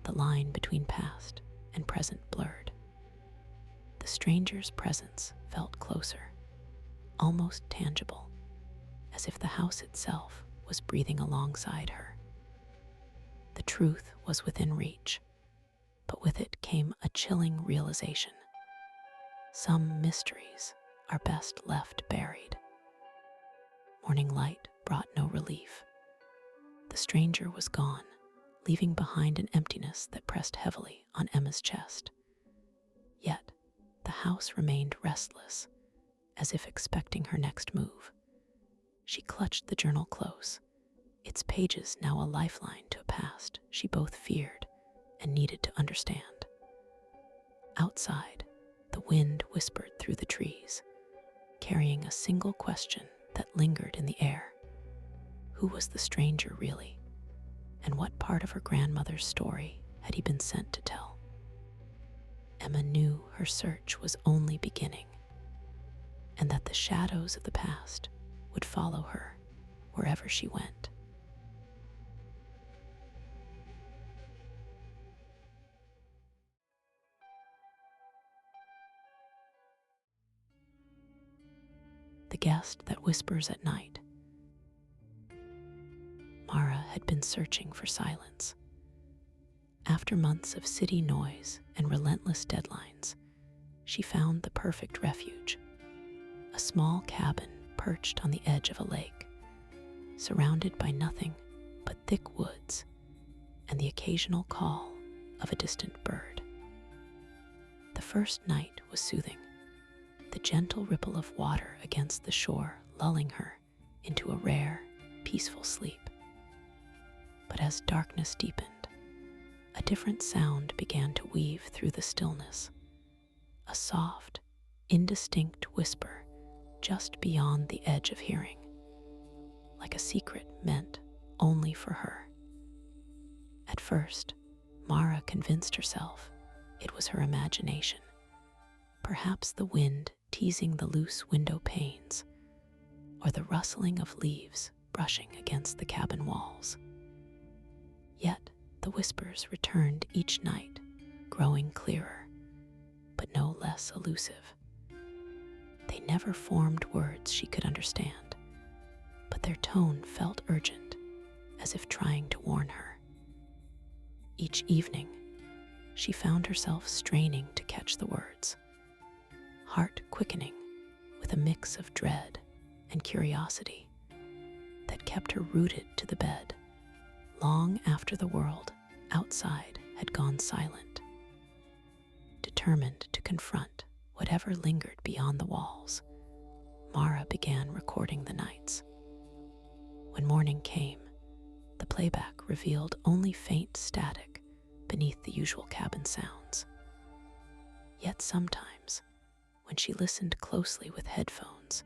the line between past and present blurred. The stranger's presence felt closer, almost tangible, as if the house itself was breathing alongside her. The truth was within reach, but with it came a chilling realization. Some mysteries are best left buried. Morning light brought no relief. The stranger was gone, leaving behind an emptiness that pressed heavily on Emma's chest. Yet, the house remained restless, as if expecting her next move. She clutched the journal close, its pages now a lifeline to a past she both feared and needed to understand. Outside, the wind whispered through the trees, carrying a single question that lingered in the air. Who was the stranger really? And what part of her grandmother's story had he been sent to tell? Emma knew her search was only beginning, and that the shadows of the past would follow her wherever she went. The guest that whispers at night. Mara had been searching for silence. After months of city noise and relentless deadlines, she found the perfect refuge, a small cabin perched on the edge of a lake, surrounded by nothing but thick woods and the occasional call of a distant bird. The first night was soothing, the gentle ripple of water against the shore lulling her into a rare, peaceful sleep. But as darkness deepened, a different sound began to weave through the stillness, a soft, indistinct whisper just beyond the edge of hearing, like a secret meant only for her. At first, Mara convinced herself it was her imagination, perhaps the wind teasing the loose window panes, or the rustling of leaves brushing against the cabin walls. Yet the whispers returned each night, growing clearer, but no less elusive. They never formed words she could understand, but their tone felt urgent, as if trying to warn her. Each evening, she found herself straining to catch the words, heart quickening with a mix of dread and curiosity that kept her rooted to the bed long after the world outside had gone silent. Determined to confront whatever lingered beyond the walls, Mara began recording the nights. When morning came, the playback revealed only faint static beneath the usual cabin sounds. Yet sometimes, when she listened closely with headphones,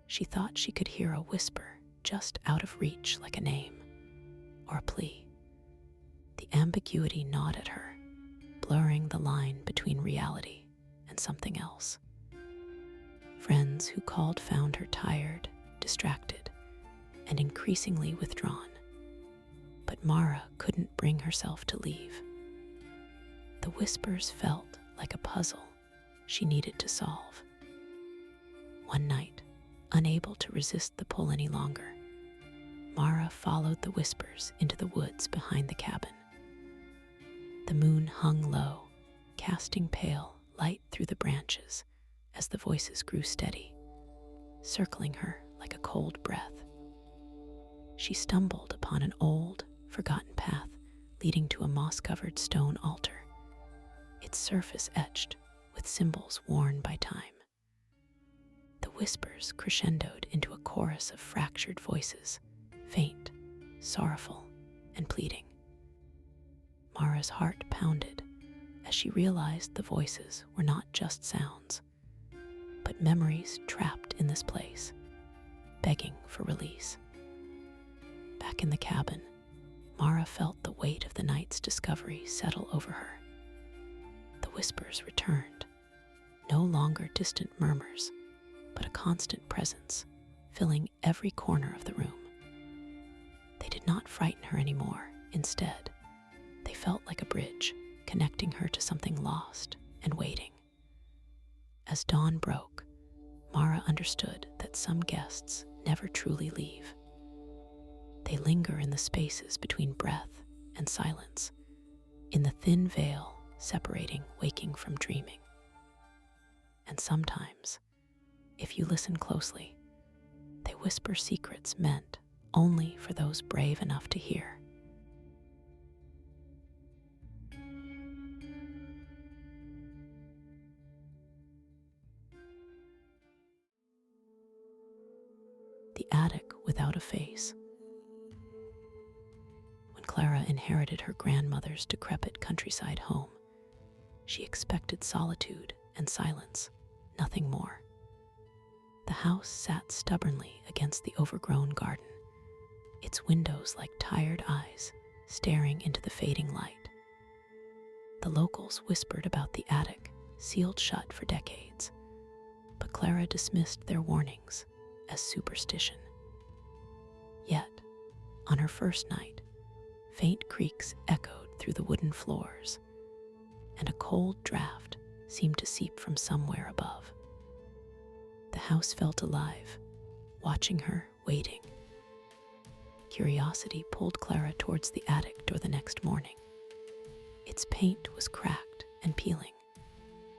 she thought she could hear a whisper just out of reach, like a name or a plea. The ambiguity gnawed at her, blurring the line between reality and something else. Friends who called found her tired, distracted, and increasingly withdrawn, but Mara couldn't bring herself to leave. The whispers felt like a puzzle she needed to solve. One night, unable to resist the pull any longer, Mara followed the whispers into the woods behind the cabin. The moon hung low, casting pale light through the branches as the voices grew steady, circling her like a cold breath. She stumbled upon an old, forgotten path leading to a moss-covered stone altar, its surface etched with symbols worn by time. The whispers crescendoed into a chorus of fractured voices, faint, sorrowful, and pleading. Mara's heart pounded as she realized the voices were not just sounds, but memories trapped in this place, begging for release. Back in the cabin, Mara felt the weight of the night's discovery settle over her. The whispers returned, no longer distant murmurs, but a constant presence, filling every corner of the room. They did not frighten her anymore. Instead, they felt like a bridge, connecting her to something lost and waiting. As dawn broke, Mara understood that some guests never truly leave. They linger in the spaces between breath and silence, in the thin veil separating waking from dreaming. And sometimes, if you listen closely, they whisper secrets meant only for those brave enough to hear. The attic without a face. When Clara inherited her grandmother's decrepit countryside home, she expected solitude and silence, nothing more. The house sat stubbornly against the overgrown garden, its windows like tired eyes staring into the fading light. The locals whispered about the attic, sealed shut for decades, but Clara dismissed their warnings as superstition. Yet, on her first night, faint creaks echoed through the wooden floors, and a cold draft seemed to seep from somewhere above. The house felt alive, watching her, waiting. Curiosity pulled Clara towards the attic door the next morning. Its paint was cracked and peeling,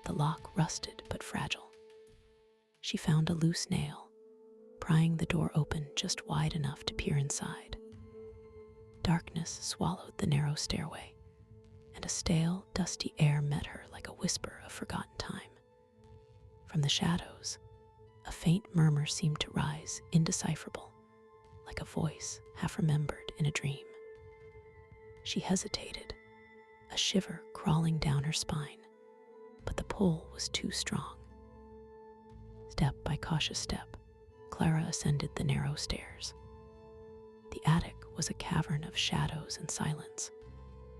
the lock rusted but fragile. She found a loose nail, prying the door open just wide enough to peer inside. Darkness swallowed the narrow stairway, and a stale, dusty air met her like a whisper of forgotten time. From the shadows, a faint murmur seemed to rise, indecipherable, like a voice half remembered in a dream. She hesitated, a shiver crawling down her spine, but the pull was too strong. Step by cautious step, Clara ascended the narrow stairs. The attic was a cavern of shadows and silence,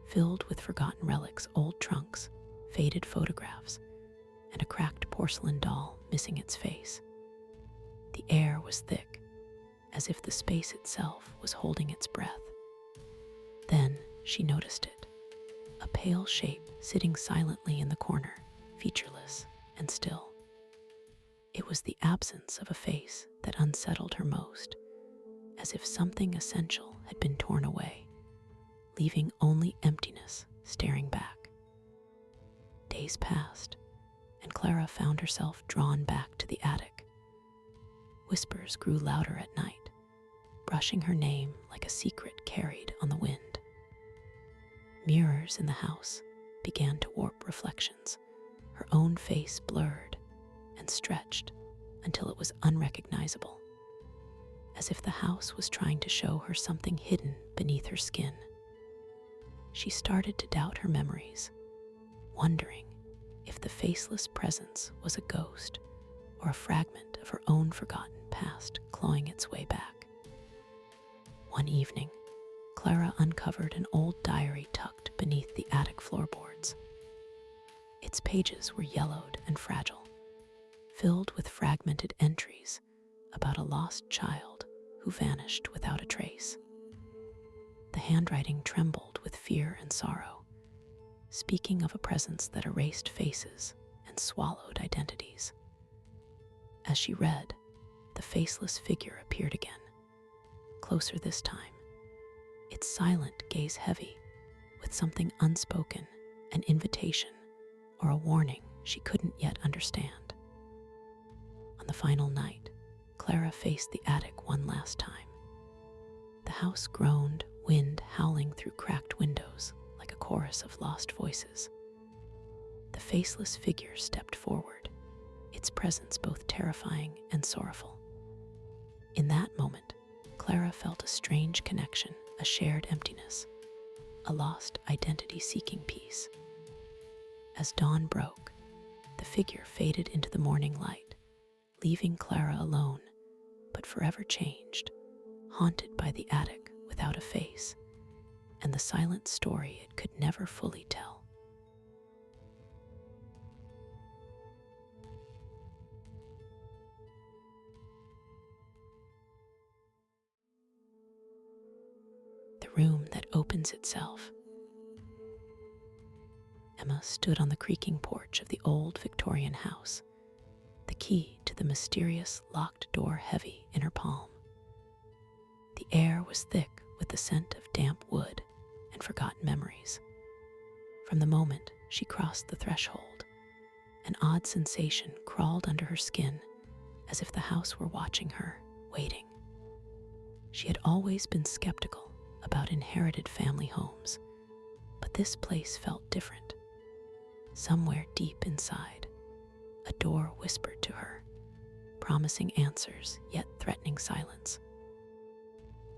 filled with forgotten relics, old trunks, faded photographs, and a cracked porcelain doll missing its face. The air was thick, as if the space itself was holding its breath. Then she noticed it, a pale shape sitting silently in the corner, featureless and still. It was the absence of a face that unsettled her most, as if something essential had been torn away, leaving only emptiness staring back. Days passed, and Clara found herself drawn back to the attic. Whispers grew louder at night, brushing her name like a secret carried on the wind. Mirrors in the house began to warp reflections, her own face blurred and stretched until it was unrecognizable, as if the house was trying to show her something hidden beneath her skin. She started to doubt her memories, wondering if the faceless presence was a ghost or a fragment of her own forgotten past clawing its way back. One evening, Clara uncovered an old diary tucked beneath the attic floorboards. Its pages were yellowed and fragile, filled with fragmented entries about a lost child who vanished without a trace. The handwriting trembled with fear and sorrow, speaking of a presence that erased faces and swallowed identities. As she read, the faceless figure appeared again, closer this time, its silent gaze heavy with something unspoken, an invitation or a warning she couldn't yet understand. On the final night, Clara faced the attic one last time. The house groaned, wind howling through cracked windows like a chorus of lost voices. The faceless figure stepped forward, its presence both terrifying and sorrowful. In that moment, Clara felt a strange connection, a shared emptiness, a lost identity-seeking peace. As dawn broke, the figure faded into the morning light, leaving Clara alone, but forever changed, haunted by the attic without a face, and the silent story it could never fully tell. The room that opens itself. Emma stood on the creaking porch of the old Victorian house, the key to the mysterious locked door heavy in her palm. The air was thick with the scent of damp wood and forgotten memories. From the moment she crossed the threshold, an odd sensation crawled under her skin, as if the house were watching her, waiting. She had always been skeptical about inherited family homes, but this place felt different. Somewhere deep inside, a door whispered to her, promising answers yet threatening silence.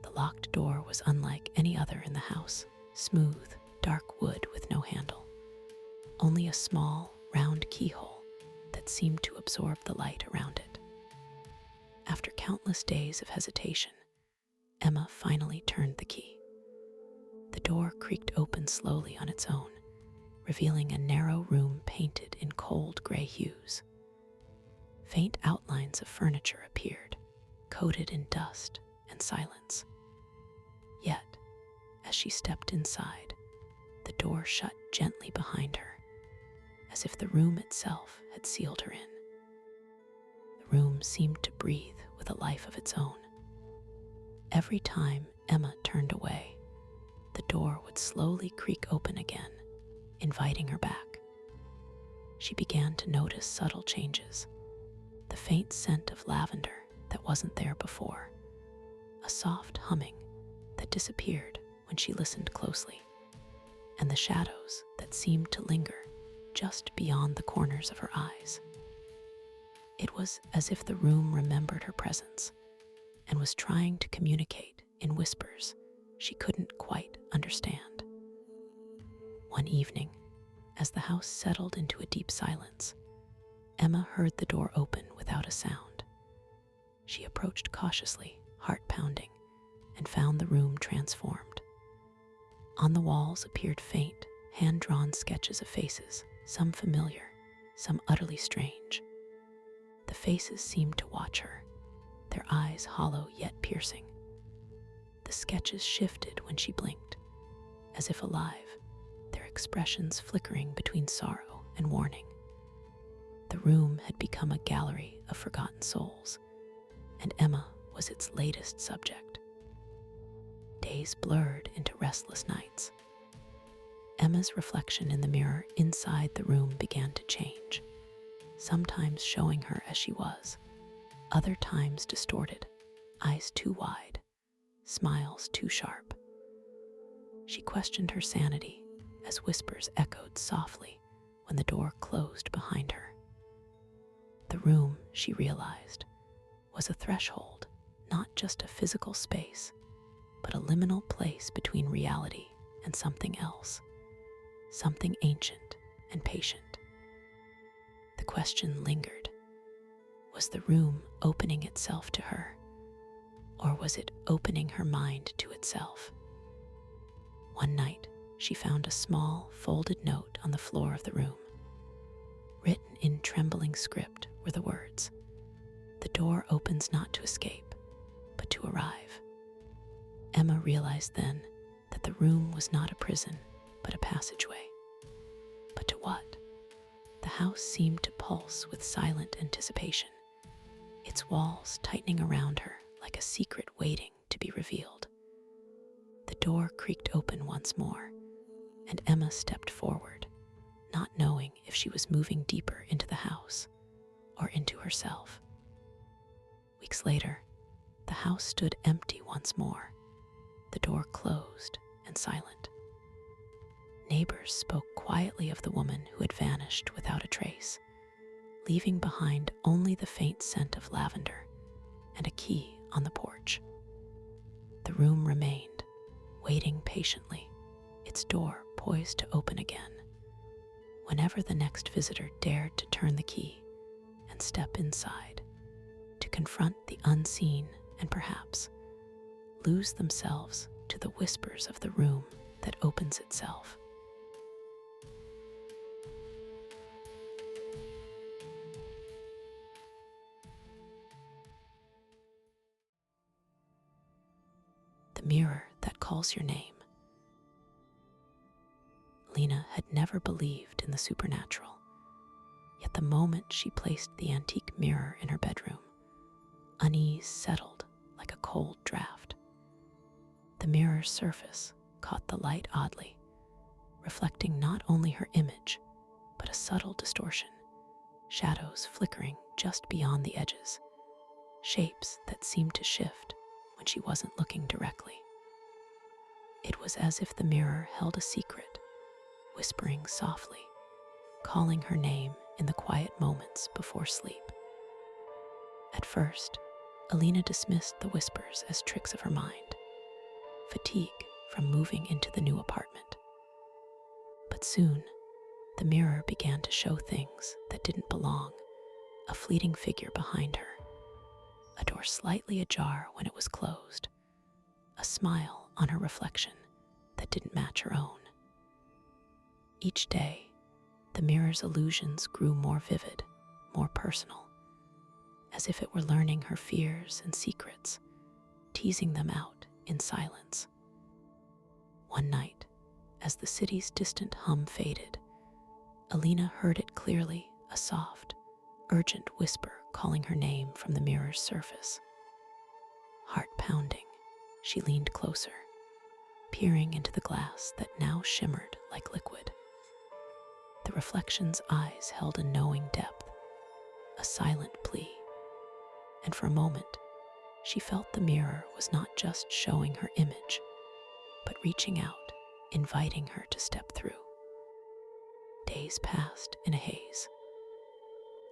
The locked door was unlike any other in the house, smooth, dark wood with no handle. Only a small, round keyhole that seemed to absorb the light around it. After countless days of hesitation, Emma finally turned the key. The door creaked open slowly on its own, revealing a narrow room painted in cold gray hues. Faint outlines of furniture appeared, coated in dust and silence. Yet, as she stepped inside, the door shut gently behind her, as if the room itself had sealed her in. The room seemed to breathe with a life of its own. Every time Emma turned away, the door would slowly creak open again, inviting her back. She began to notice subtle changes. The faint scent of lavender that wasn't there before, a soft humming that disappeared when she listened closely, and the shadows that seemed to linger just beyond the corners of her eyes. It was as if the room remembered her presence and was trying to communicate in whispers she couldn't quite understand. One evening, as the house settled into a deep silence, Emma heard the door open without a sound. She approached cautiously, heart pounding, and found the room transformed. On the walls appeared faint, hand-drawn sketches of faces, some familiar, some utterly strange. The faces seemed to watch her, their eyes hollow yet piercing. The sketches shifted when she blinked, as if alive, their expressions flickering between sorrow and warning. The room had become a gallery of forgotten souls, and Emma was its latest subject. Days blurred into restless nights. Emma's reflection in the mirror inside the room began to change, sometimes showing her as she was, other times distorted, eyes too wide, smiles too sharp. She questioned her sanity as whispers echoed softly when the door closed behind her. The room, she realized, was a threshold, not just a physical space, but a liminal place between reality and something else, something ancient and patient. The question lingered. Was the room opening itself to her, or was it opening her mind to itself? One night, she found a small, folded note on the floor of the room. Written in trembling script were the words, "The door opens not to escape, but to arrive." Emma realized then that the room was not a prison, but a passageway. But to what? The house seemed to pulse with silent anticipation, its walls tightening around her like a secret waiting to be revealed. The door creaked open once more, and Emma stepped forward, not knowing if she was moving deeper into the house or into herself. Weeks later, the house stood empty once more, the door closed and silent. Neighbors spoke quietly of the woman who had vanished without a trace, leaving behind only the faint scent of lavender and a key on the porch. The room remained, waiting patiently, its door poised to open again, whenever the next visitor dared to turn the key and step inside, to confront the unseen and perhaps lose themselves to the whispers of the room that opens itself. The mirror that calls your name. Lena had never believed in the supernatural, yet the moment she placed the antique mirror in her bedroom, unease settled like a cold draft. The mirror's surface caught the light oddly, reflecting not only her image, but a subtle distortion, shadows flickering just beyond the edges, shapes that seemed to shift when she wasn't looking directly. It was as if the mirror held a secret, whispering softly, calling her name in the quiet moments before sleep. At first, Alina dismissed the whispers as tricks of her mind, fatigue from moving into the new apartment. But soon, the mirror began to show things that didn't belong, a fleeting figure behind her, a door slightly ajar when it was closed, a smile on her reflection that didn't match her own. Each day, the mirror's illusions grew more vivid, more personal, as if it were learning her fears and secrets, teasing them out in silence. One night, as the city's distant hum faded, Alina heard it clearly, a soft, urgent whisper calling her name from the mirror's surface. Heart pounding, she leaned closer, peering into the glass that now shimmered like liquid. The reflection's eyes held a knowing depth, a silent plea, and for a moment, she felt the mirror was not just showing her image, but reaching out, inviting her to step through. Days passed in a haze.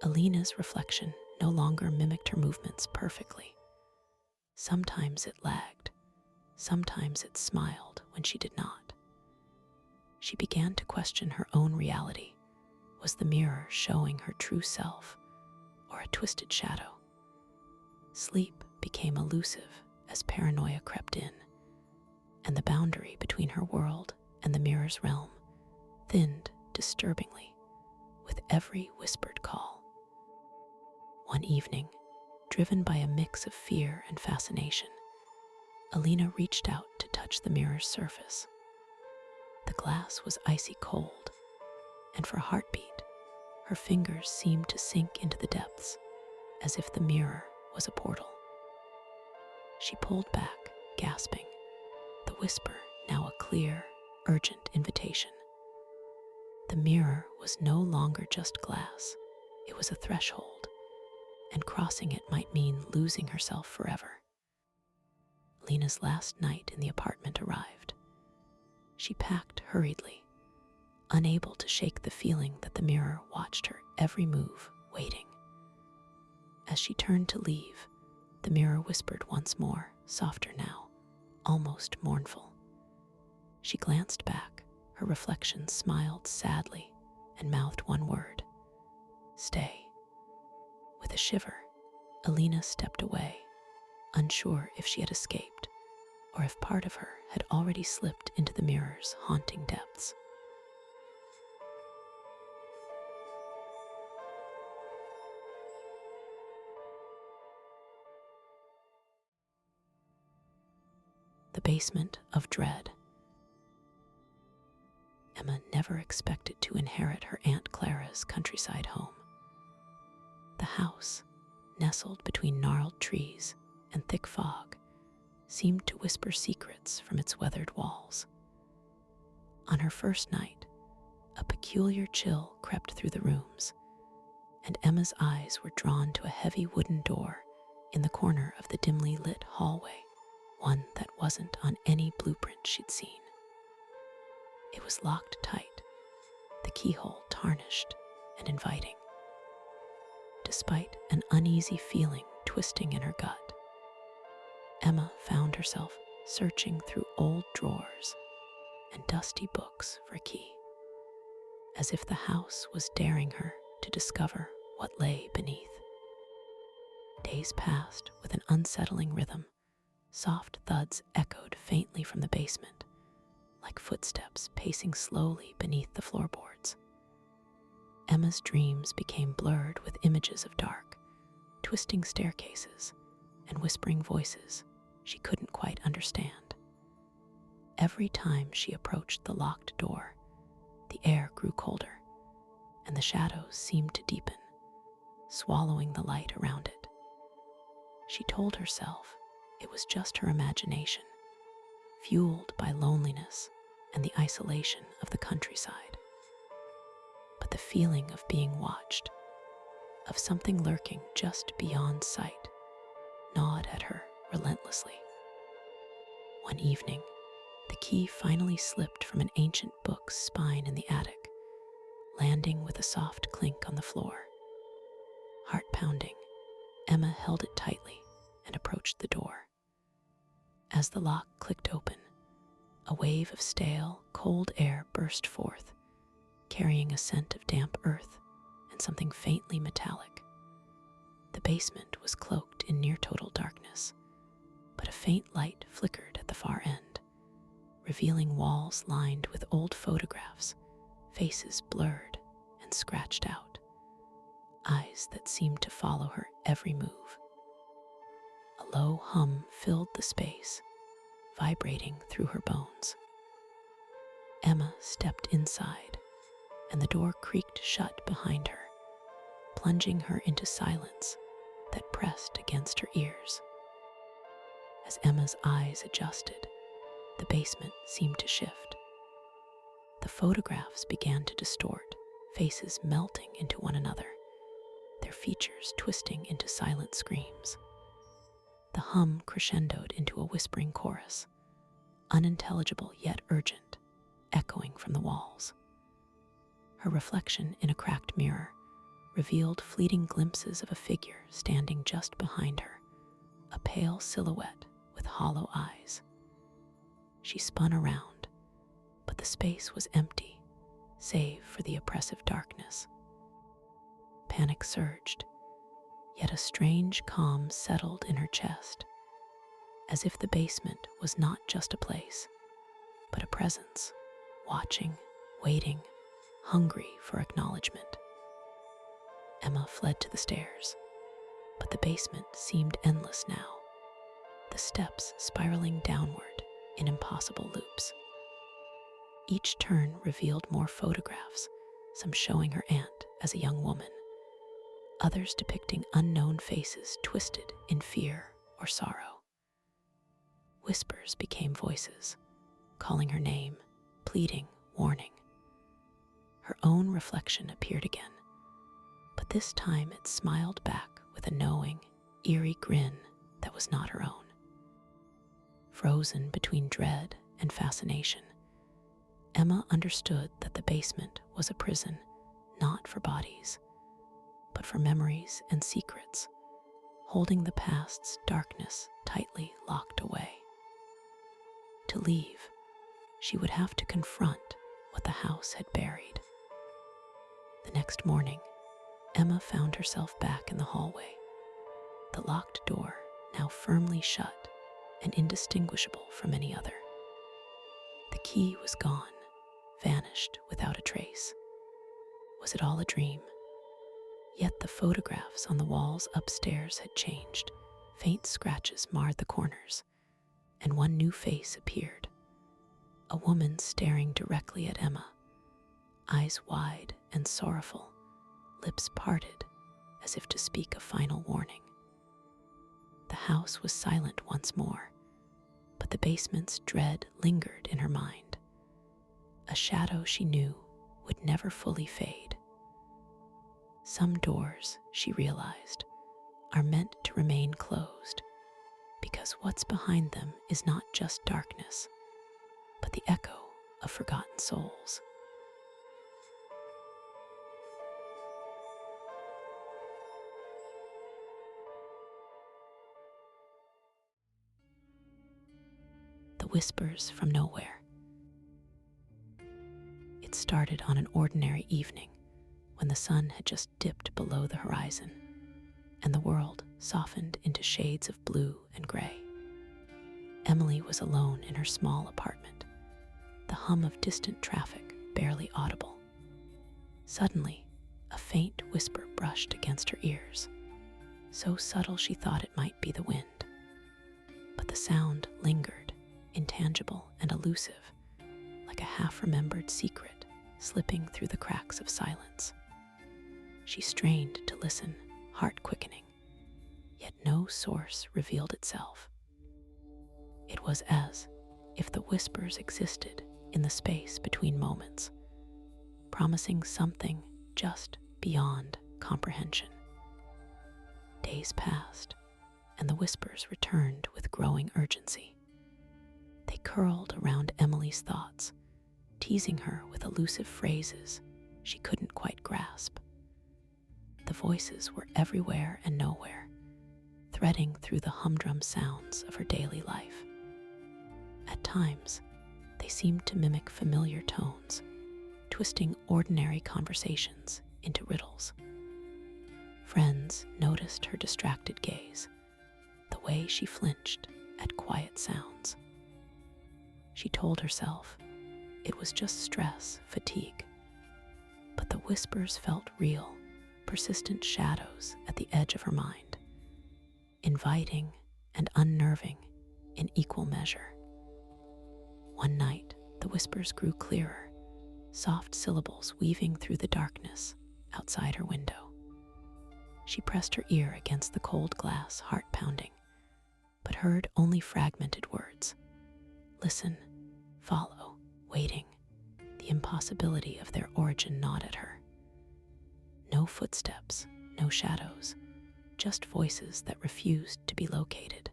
Alina's reflection no longer mimicked her movements perfectly. Sometimes it lagged, sometimes it smiled when she did not. She began to question her own reality. Was the mirror showing her true self, or a twisted shadow? Sleep became elusive as paranoia crept in, and the boundary between her world and the mirror's realm thinned disturbingly with every whispered call. One evening, driven by a mix of fear and fascination, Alina reached out to touch the mirror's surface. The glass was icy cold, and for a heartbeat, her fingers seemed to sink into the depths, as if the mirror was a portal. She pulled back, gasping, the whisper now a clear, urgent invitation. The mirror was no longer just glass, it was a threshold, and crossing it might mean losing herself forever. Lena's last night in the apartment arrived. She packed hurriedly, unable to shake the feeling that the mirror watched her every move, waiting. As she turned to leave, the mirror whispered once more, softer now, almost mournful. She glanced back, her reflection smiled sadly and mouthed one word, "Stay." With a shiver, Alina stepped away, unsure if she had escaped or if part of her had already slipped into the mirror's haunting depths. The basement of dread. Emma never expected to inherit her Aunt Clara's countryside home. The house, nestled between gnarled trees and thick fog, seemed to whisper secrets from its weathered walls. On her first night, a peculiar chill crept through the rooms, and Emma's eyes were drawn to a heavy wooden door in the corner of the dimly lit hallway, one that wasn't on any blueprint she'd seen. It was locked tight, the keyhole tarnished and inviting. Despite an uneasy feeling twisting in her gut, Emma found herself searching through old drawers and dusty books for a key, as if the house was daring her to discover what lay beneath. Days passed with an unsettling rhythm. Soft thuds echoed faintly from the basement, like footsteps pacing slowly beneath the floorboards. Emma's dreams became blurred with images of dark, twisting staircases and whispering voices she couldn't quite understand. Every time she approached the locked door, the air grew colder, and the shadows seemed to deepen, swallowing the light around it. She told herself it was just her imagination, fueled by loneliness and the isolation of the countryside. But the feeling of being watched, of something lurking just beyond sight, gnawed at her relentlessly. One evening, the key finally slipped from an ancient book's spine in the attic, landing with a soft clink on the floor. Heart pounding, Emma held it tightly and approached the door. As the lock clicked open, a wave of stale, cold air burst forth, carrying a scent of damp earth and something faintly metallic. The basement was cloaked in near-total darkness, but a faint light flickered at the far end, revealing walls lined with old photographs, faces blurred and scratched out, eyes that seemed to follow her every move. A low hum filled the space, vibrating through her bones. Emma stepped inside, and the door creaked shut behind her, plunging her into silence that pressed against her ears. As Emma's eyes adjusted, the basement seemed to shift. The photographs began to distort, faces melting into one another, their features twisting into silent screams. The hum crescendoed into a whispering chorus, unintelligible yet urgent, echoing from the walls. Her reflection in a cracked mirror revealed fleeting glimpses of a figure standing just behind her, a pale silhouette with hollow eyes. She spun around, but the space was empty, save for the oppressive darkness. Panic surged, yet a strange calm settled in her chest, as if the basement was not just a place, but a presence, watching, waiting, hungry for acknowledgement. Emma fled to the stairs, but the basement seemed endless now, the steps spiraling downward in impossible loops. Each turn revealed more photographs, some showing her aunt as a young woman, others depicting unknown faces twisted in fear or sorrow. Whispers became voices, calling her name, pleading, warning. Her own reflection appeared again, but this time it smiled back with a knowing, eerie grin that was not her own. Frozen between dread and fascination, Emma understood that the basement was a prison not for bodies, but for memories and secrets, holding the past's darkness tightly locked away. To leave, she would have to confront what the house had buried. The next morning, Emma found herself back in the hallway, the locked door now firmly shut and indistinguishable from any other. The key was gone, vanished without a trace. Was it all a dream? Yet the photographs on the walls upstairs had changed. Faint scratches marred the corners, and one new face appeared. A woman staring directly at Emma, eyes wide and sorrowful, lips parted as if to speak a final warning. The house was silent once more, but the basement's dread lingered in her mind, a shadow she knew would never fully fade. Some doors, she realized, are meant to remain closed, because what's behind them is not just darkness, but the echo of forgotten souls. The Whispers from Nowhere. It started on an ordinary evening when the sun had just dipped below the horizon and the world softened into shades of blue and gray. Emily was alone in her small apartment, the hum of distant traffic barely audible. Suddenly, a faint whisper brushed against her ears, so subtle she thought it might be the wind. But the sound lingered, intangible and elusive, like a half-remembered secret slipping through the cracks of silence. She strained to listen, heart quickening, yet no source revealed itself. It was as if the whispers existed in the space between moments, promising something just beyond comprehension. Days passed, and the whispers returned with growing urgency. They curled around Emily's thoughts, teasing her with elusive phrases she couldn't quite grasp. The voices were everywhere and nowhere, threading through the humdrum sounds of her daily life. At times, they seemed to mimic familiar tones, twisting ordinary conversations into riddles. Friends noticed her distracted gaze, the way she flinched at quiet sounds. She told herself it was just stress, fatigue, but the whispers felt real, persistent shadows at the edge of her mind, inviting and unnerving in equal measure. One night, the whispers grew clearer, soft syllables weaving through the darkness outside her window. She pressed her ear against the cold glass, heart pounding, but heard only fragmented words. Listen, follow, waiting. The impossibility of their origin gnawed at her. No footsteps, no shadows, just voices that refused to be located.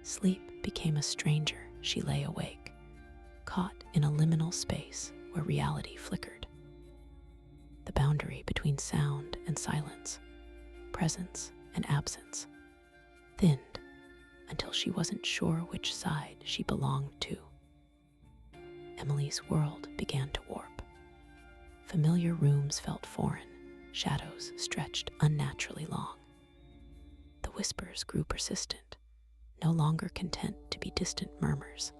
Sleep became a stranger. She lay awake, caught in a liminal space where reality flickered. The boundary between sound and silence, presence and absence, thinned until she wasn't sure which side she belonged to. Emily's world began to warp. Familiar rooms felt foreign, shadows stretched unnaturally long. The whispers grew persistent, no longer content to be distant murmurs.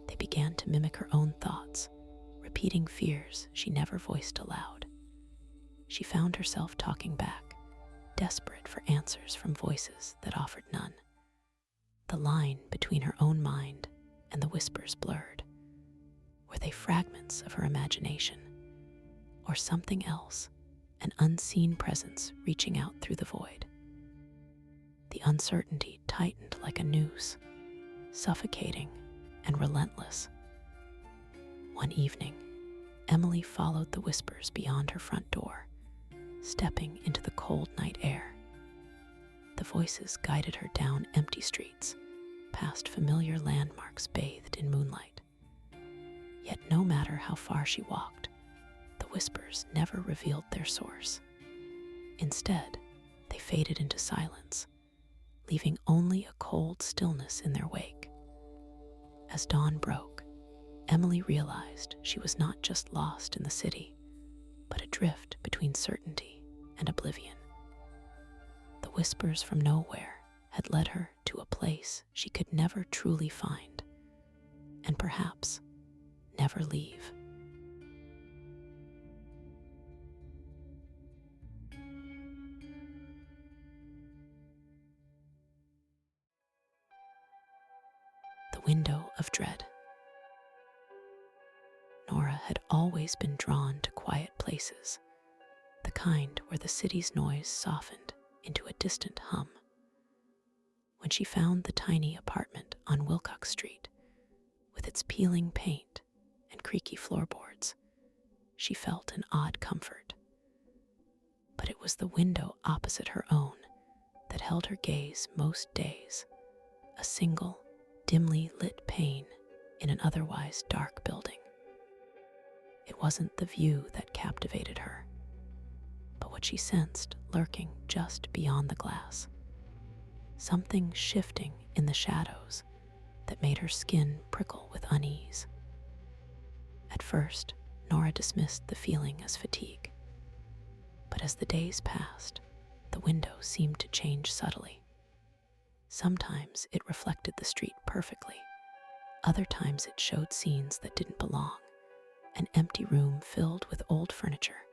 They began to mimic her own thoughts, repeating fears she never voiced aloud. She found herself talking back, desperate for answers from voices that offered none. The line between her own mind and the whispers blurred. Were they fragments of her imagination, or something else, an unseen presence reaching out through the void? The uncertainty tightened like a noose, suffocating and relentless. One evening, Emily followed the whispers beyond her front door, stepping into the cold night air. The voices guided her down empty streets, past familiar landmarks bathed in moonlight. Yet no matter how far she walked, the whispers never revealed their source. Instead, they faded into silence, leaving only a cold stillness in their wake. As dawn broke, Emily realized she was not just lost in the city, but adrift between certainty and oblivion. The whispers from nowhere had led her to a place she could never truly find, and perhaps never leave. The Window of Dread. Nora had always been drawn to quiet places, the kind where the city's noise softened into a distant hum. When she found the tiny apartment on Wilcox Street, with its peeling paint and creaky floorboards, she felt an odd comfort. But it was the window opposite her own that held her gaze most days, a single, dimly lit pane in an otherwise dark building. It wasn't the view that captivated her, but what she sensed lurking just beyond the glass. Something shifting in the shadows that made her skin prickle with unease. At first, Nora dismissed the feeling as fatigue, but as the days passed, the window seemed to change subtly. Sometimes it reflected the street perfectly, Other times it showed scenes that didn't belong, an empty room filled with old furniture,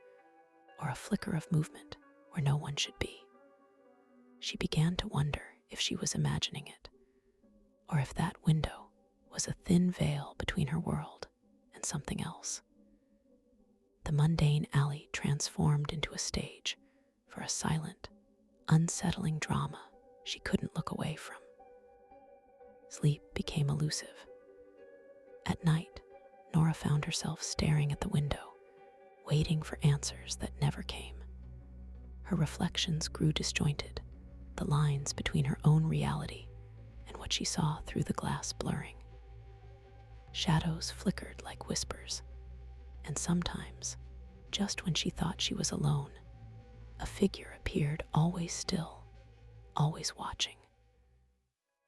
or a flicker of movement where no one should be. She began to wonder if she was imagining it, or if that window was a thin veil between her world and something else. The mundane alley transformed into a stage for a silent, unsettling drama she couldn't look away from. Sleep became elusive. At night, Nora found herself staring at the window, waiting for answers that never came. Her reflections grew disjointed, the lines between her own reality and what she saw through the glass blurring. Shadows flickered like whispers, and sometimes, just when she thought she was alone, a figure appeared, always still, always watching.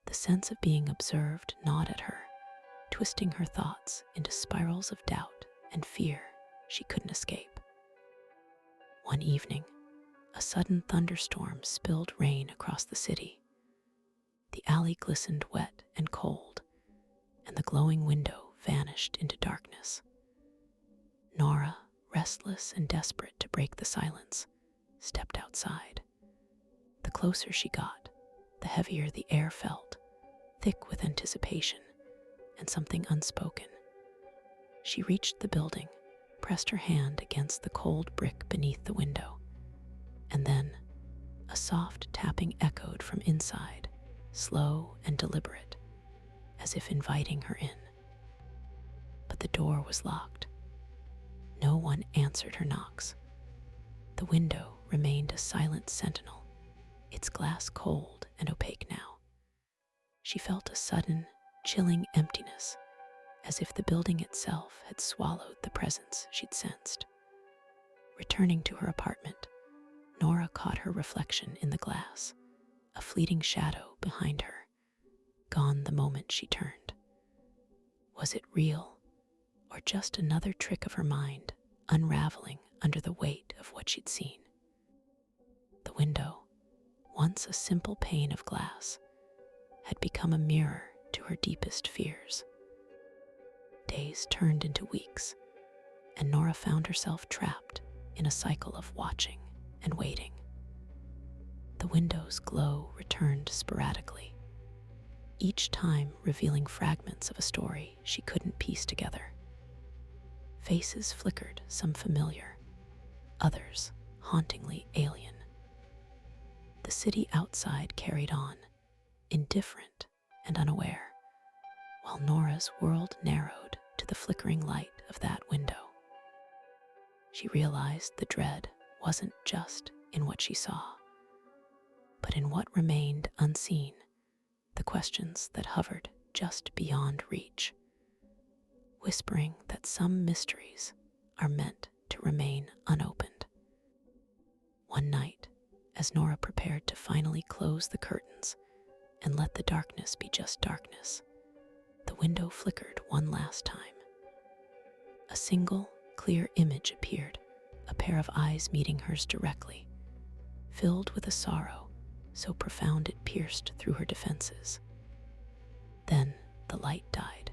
The sense of being observed gnawed at her, twisting her thoughts into spirals of doubt and fear she couldn't escape. One evening, a sudden thunderstorm spilled rain across the city. The alley glistened wet and cold, and the glowing window vanished into darkness. Nora, restless and desperate to break the silence, stepped outside. The closer she got, the heavier the air felt, thick with anticipation and something unspoken. She reached the building, pressed her hand against the cold brick beneath the window, and then a soft tapping echoed from inside, slow and deliberate, as if inviting her in. But the door was locked. No one answered her knocks. The window remained a silent sentinel, its glass cold and opaque now. She felt a sudden, chilling emptiness, as if the building itself had swallowed the presence she'd sensed. Returning to her apartment, Nora caught her reflection in the glass, a fleeting shadow behind her, gone the moment she turned. Was it real, or just another trick of her mind, unraveling under the weight of what she'd seen? The window, once a simple pane of glass, had become a mirror to her deepest fears. Days turned into weeks, and Nora found herself trapped in a cycle of watching and waiting. The window's glow returned sporadically, each time revealing fragments of a story she couldn't piece together. Faces flickered, some familiar, others hauntingly alien. The city outside carried on, indifferent and unaware, while Nora's world narrowed to the flickering light of that window. She realized the dread wasn't just in what she saw, but in what remained unseen, the questions that hovered just beyond reach, whispering that some mysteries are meant to remain unopened. One night, as Nora prepared to finally close the curtains and let the darkness be just darkness, the window flickered one last time. A single, clear image appeared, a pair of eyes meeting hers directly, filled with a sorrow so profound it pierced through her defenses. Then the light died.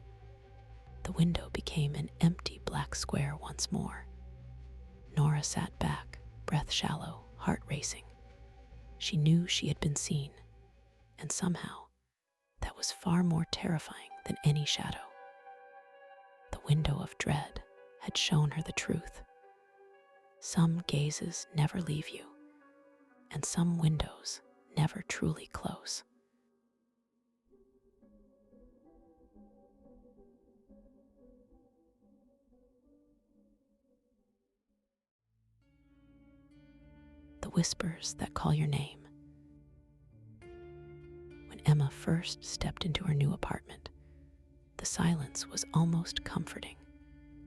The window became an empty black square once more. Nora sat back, breath shallow, heart racing. She knew she had been seen, and somehow that was far more terrifying than any shadow. The window of dread had shown her the truth. Some gazes never leave you, and some windows never truly close. The whispers that call your name. When Emma first stepped into her new apartment, the silence was almost comforting,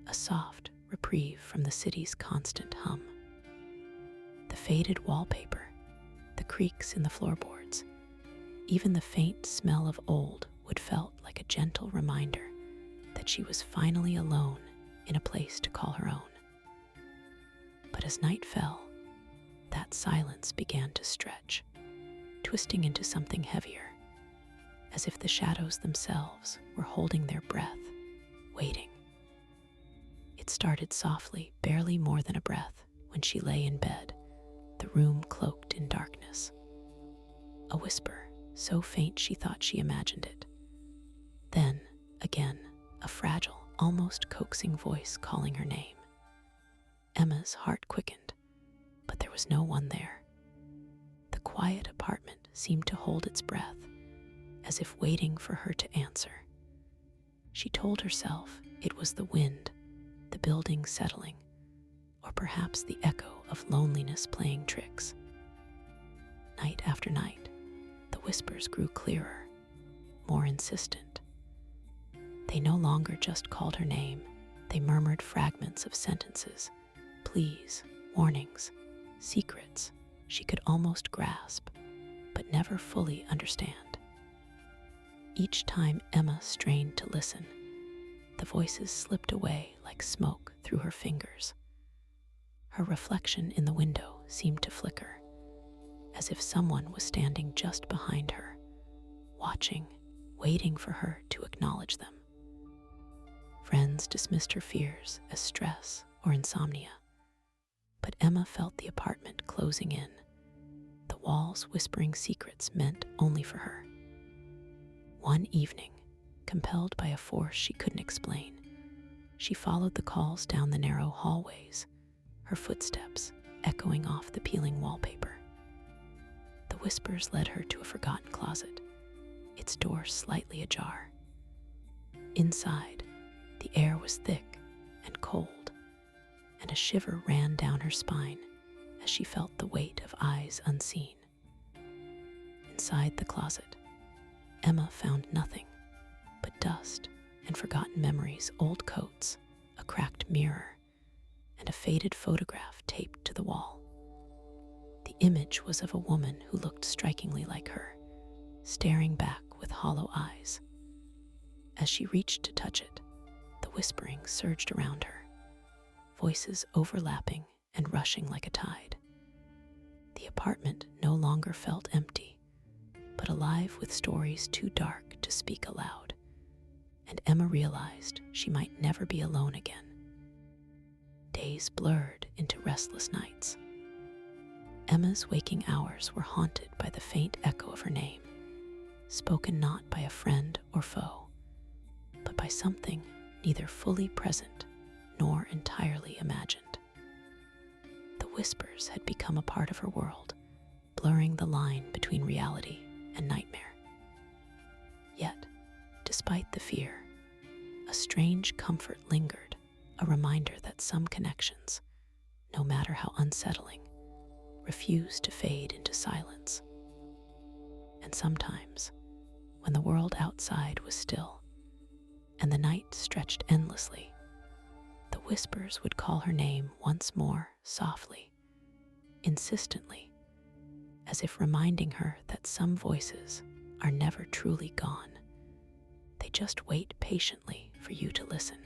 a soft reprieve from the city's constant hum. The faded wallpaper, the creaks in the floorboards, even the faint smell of old wood felt like a gentle reminder that she was finally alone in a place to call her own. But as night fell, that silence began to stretch, twisting into something heavier. as if the shadows themselves were holding their breath, waiting. It started softly, barely more than a breath, when she lay in bed, the room cloaked in darkness. A whisper, so faint she thought she imagined it. Then, again, a fragile, almost coaxing voice calling her name. Emma's heart quickened, but there was no one there. The quiet apartment seemed to hold its breath, as if waiting for her to answer. She told herself it was the wind, the building settling, or perhaps the echo of loneliness playing tricks. Night after night, the whispers grew clearer, more insistent. They no longer just called her name, they murmured fragments of sentences, pleas, warnings, secrets she could almost grasp, but never fully understand. Each time Emma strained to listen, the voices slipped away like smoke through her fingers. Her reflection in the window seemed to flicker, as if someone was standing just behind her, watching, waiting for her to acknowledge them. Friends dismissed her fears as stress or insomnia, but Emma felt the apartment closing in, the walls whispering secrets meant only for her. One evening, compelled by a force she couldn't explain, she followed the calls down the narrow hallways, her footsteps echoing off the peeling wallpaper. The whispers led her to a forgotten closet, its door slightly ajar. Inside, the air was thick and cold, and a shiver ran down her spine as she felt the weight of eyes unseen. Inside the closet, Emma found nothing but dust and forgotten memories, old coats, a cracked mirror, and a faded photograph taped to the wall. The image was of a woman who looked strikingly like her, staring back with hollow eyes. As she reached to touch it, the whispering surged around her, voices overlapping and rushing like a tide. The apartment no longer felt empty, but alive with stories too dark to speak aloud, and Emma realized she might never be alone again. Days blurred into restless nights. Emma's waking hours were haunted by the faint echo of her name, spoken not by a friend or foe, but by something neither fully present nor entirely imagined. The whispers had become a part of her world, blurring the line between reality and nightmare. Yet, despite the fear, a strange comfort lingered, a reminder that some connections, no matter how unsettling, refuse to fade into silence. And sometimes, when the world outside was still and the night stretched endlessly, the whispers would call her name once more, softly, insistently, as if reminding her that some voices are never truly gone. They just wait patiently for you to listen.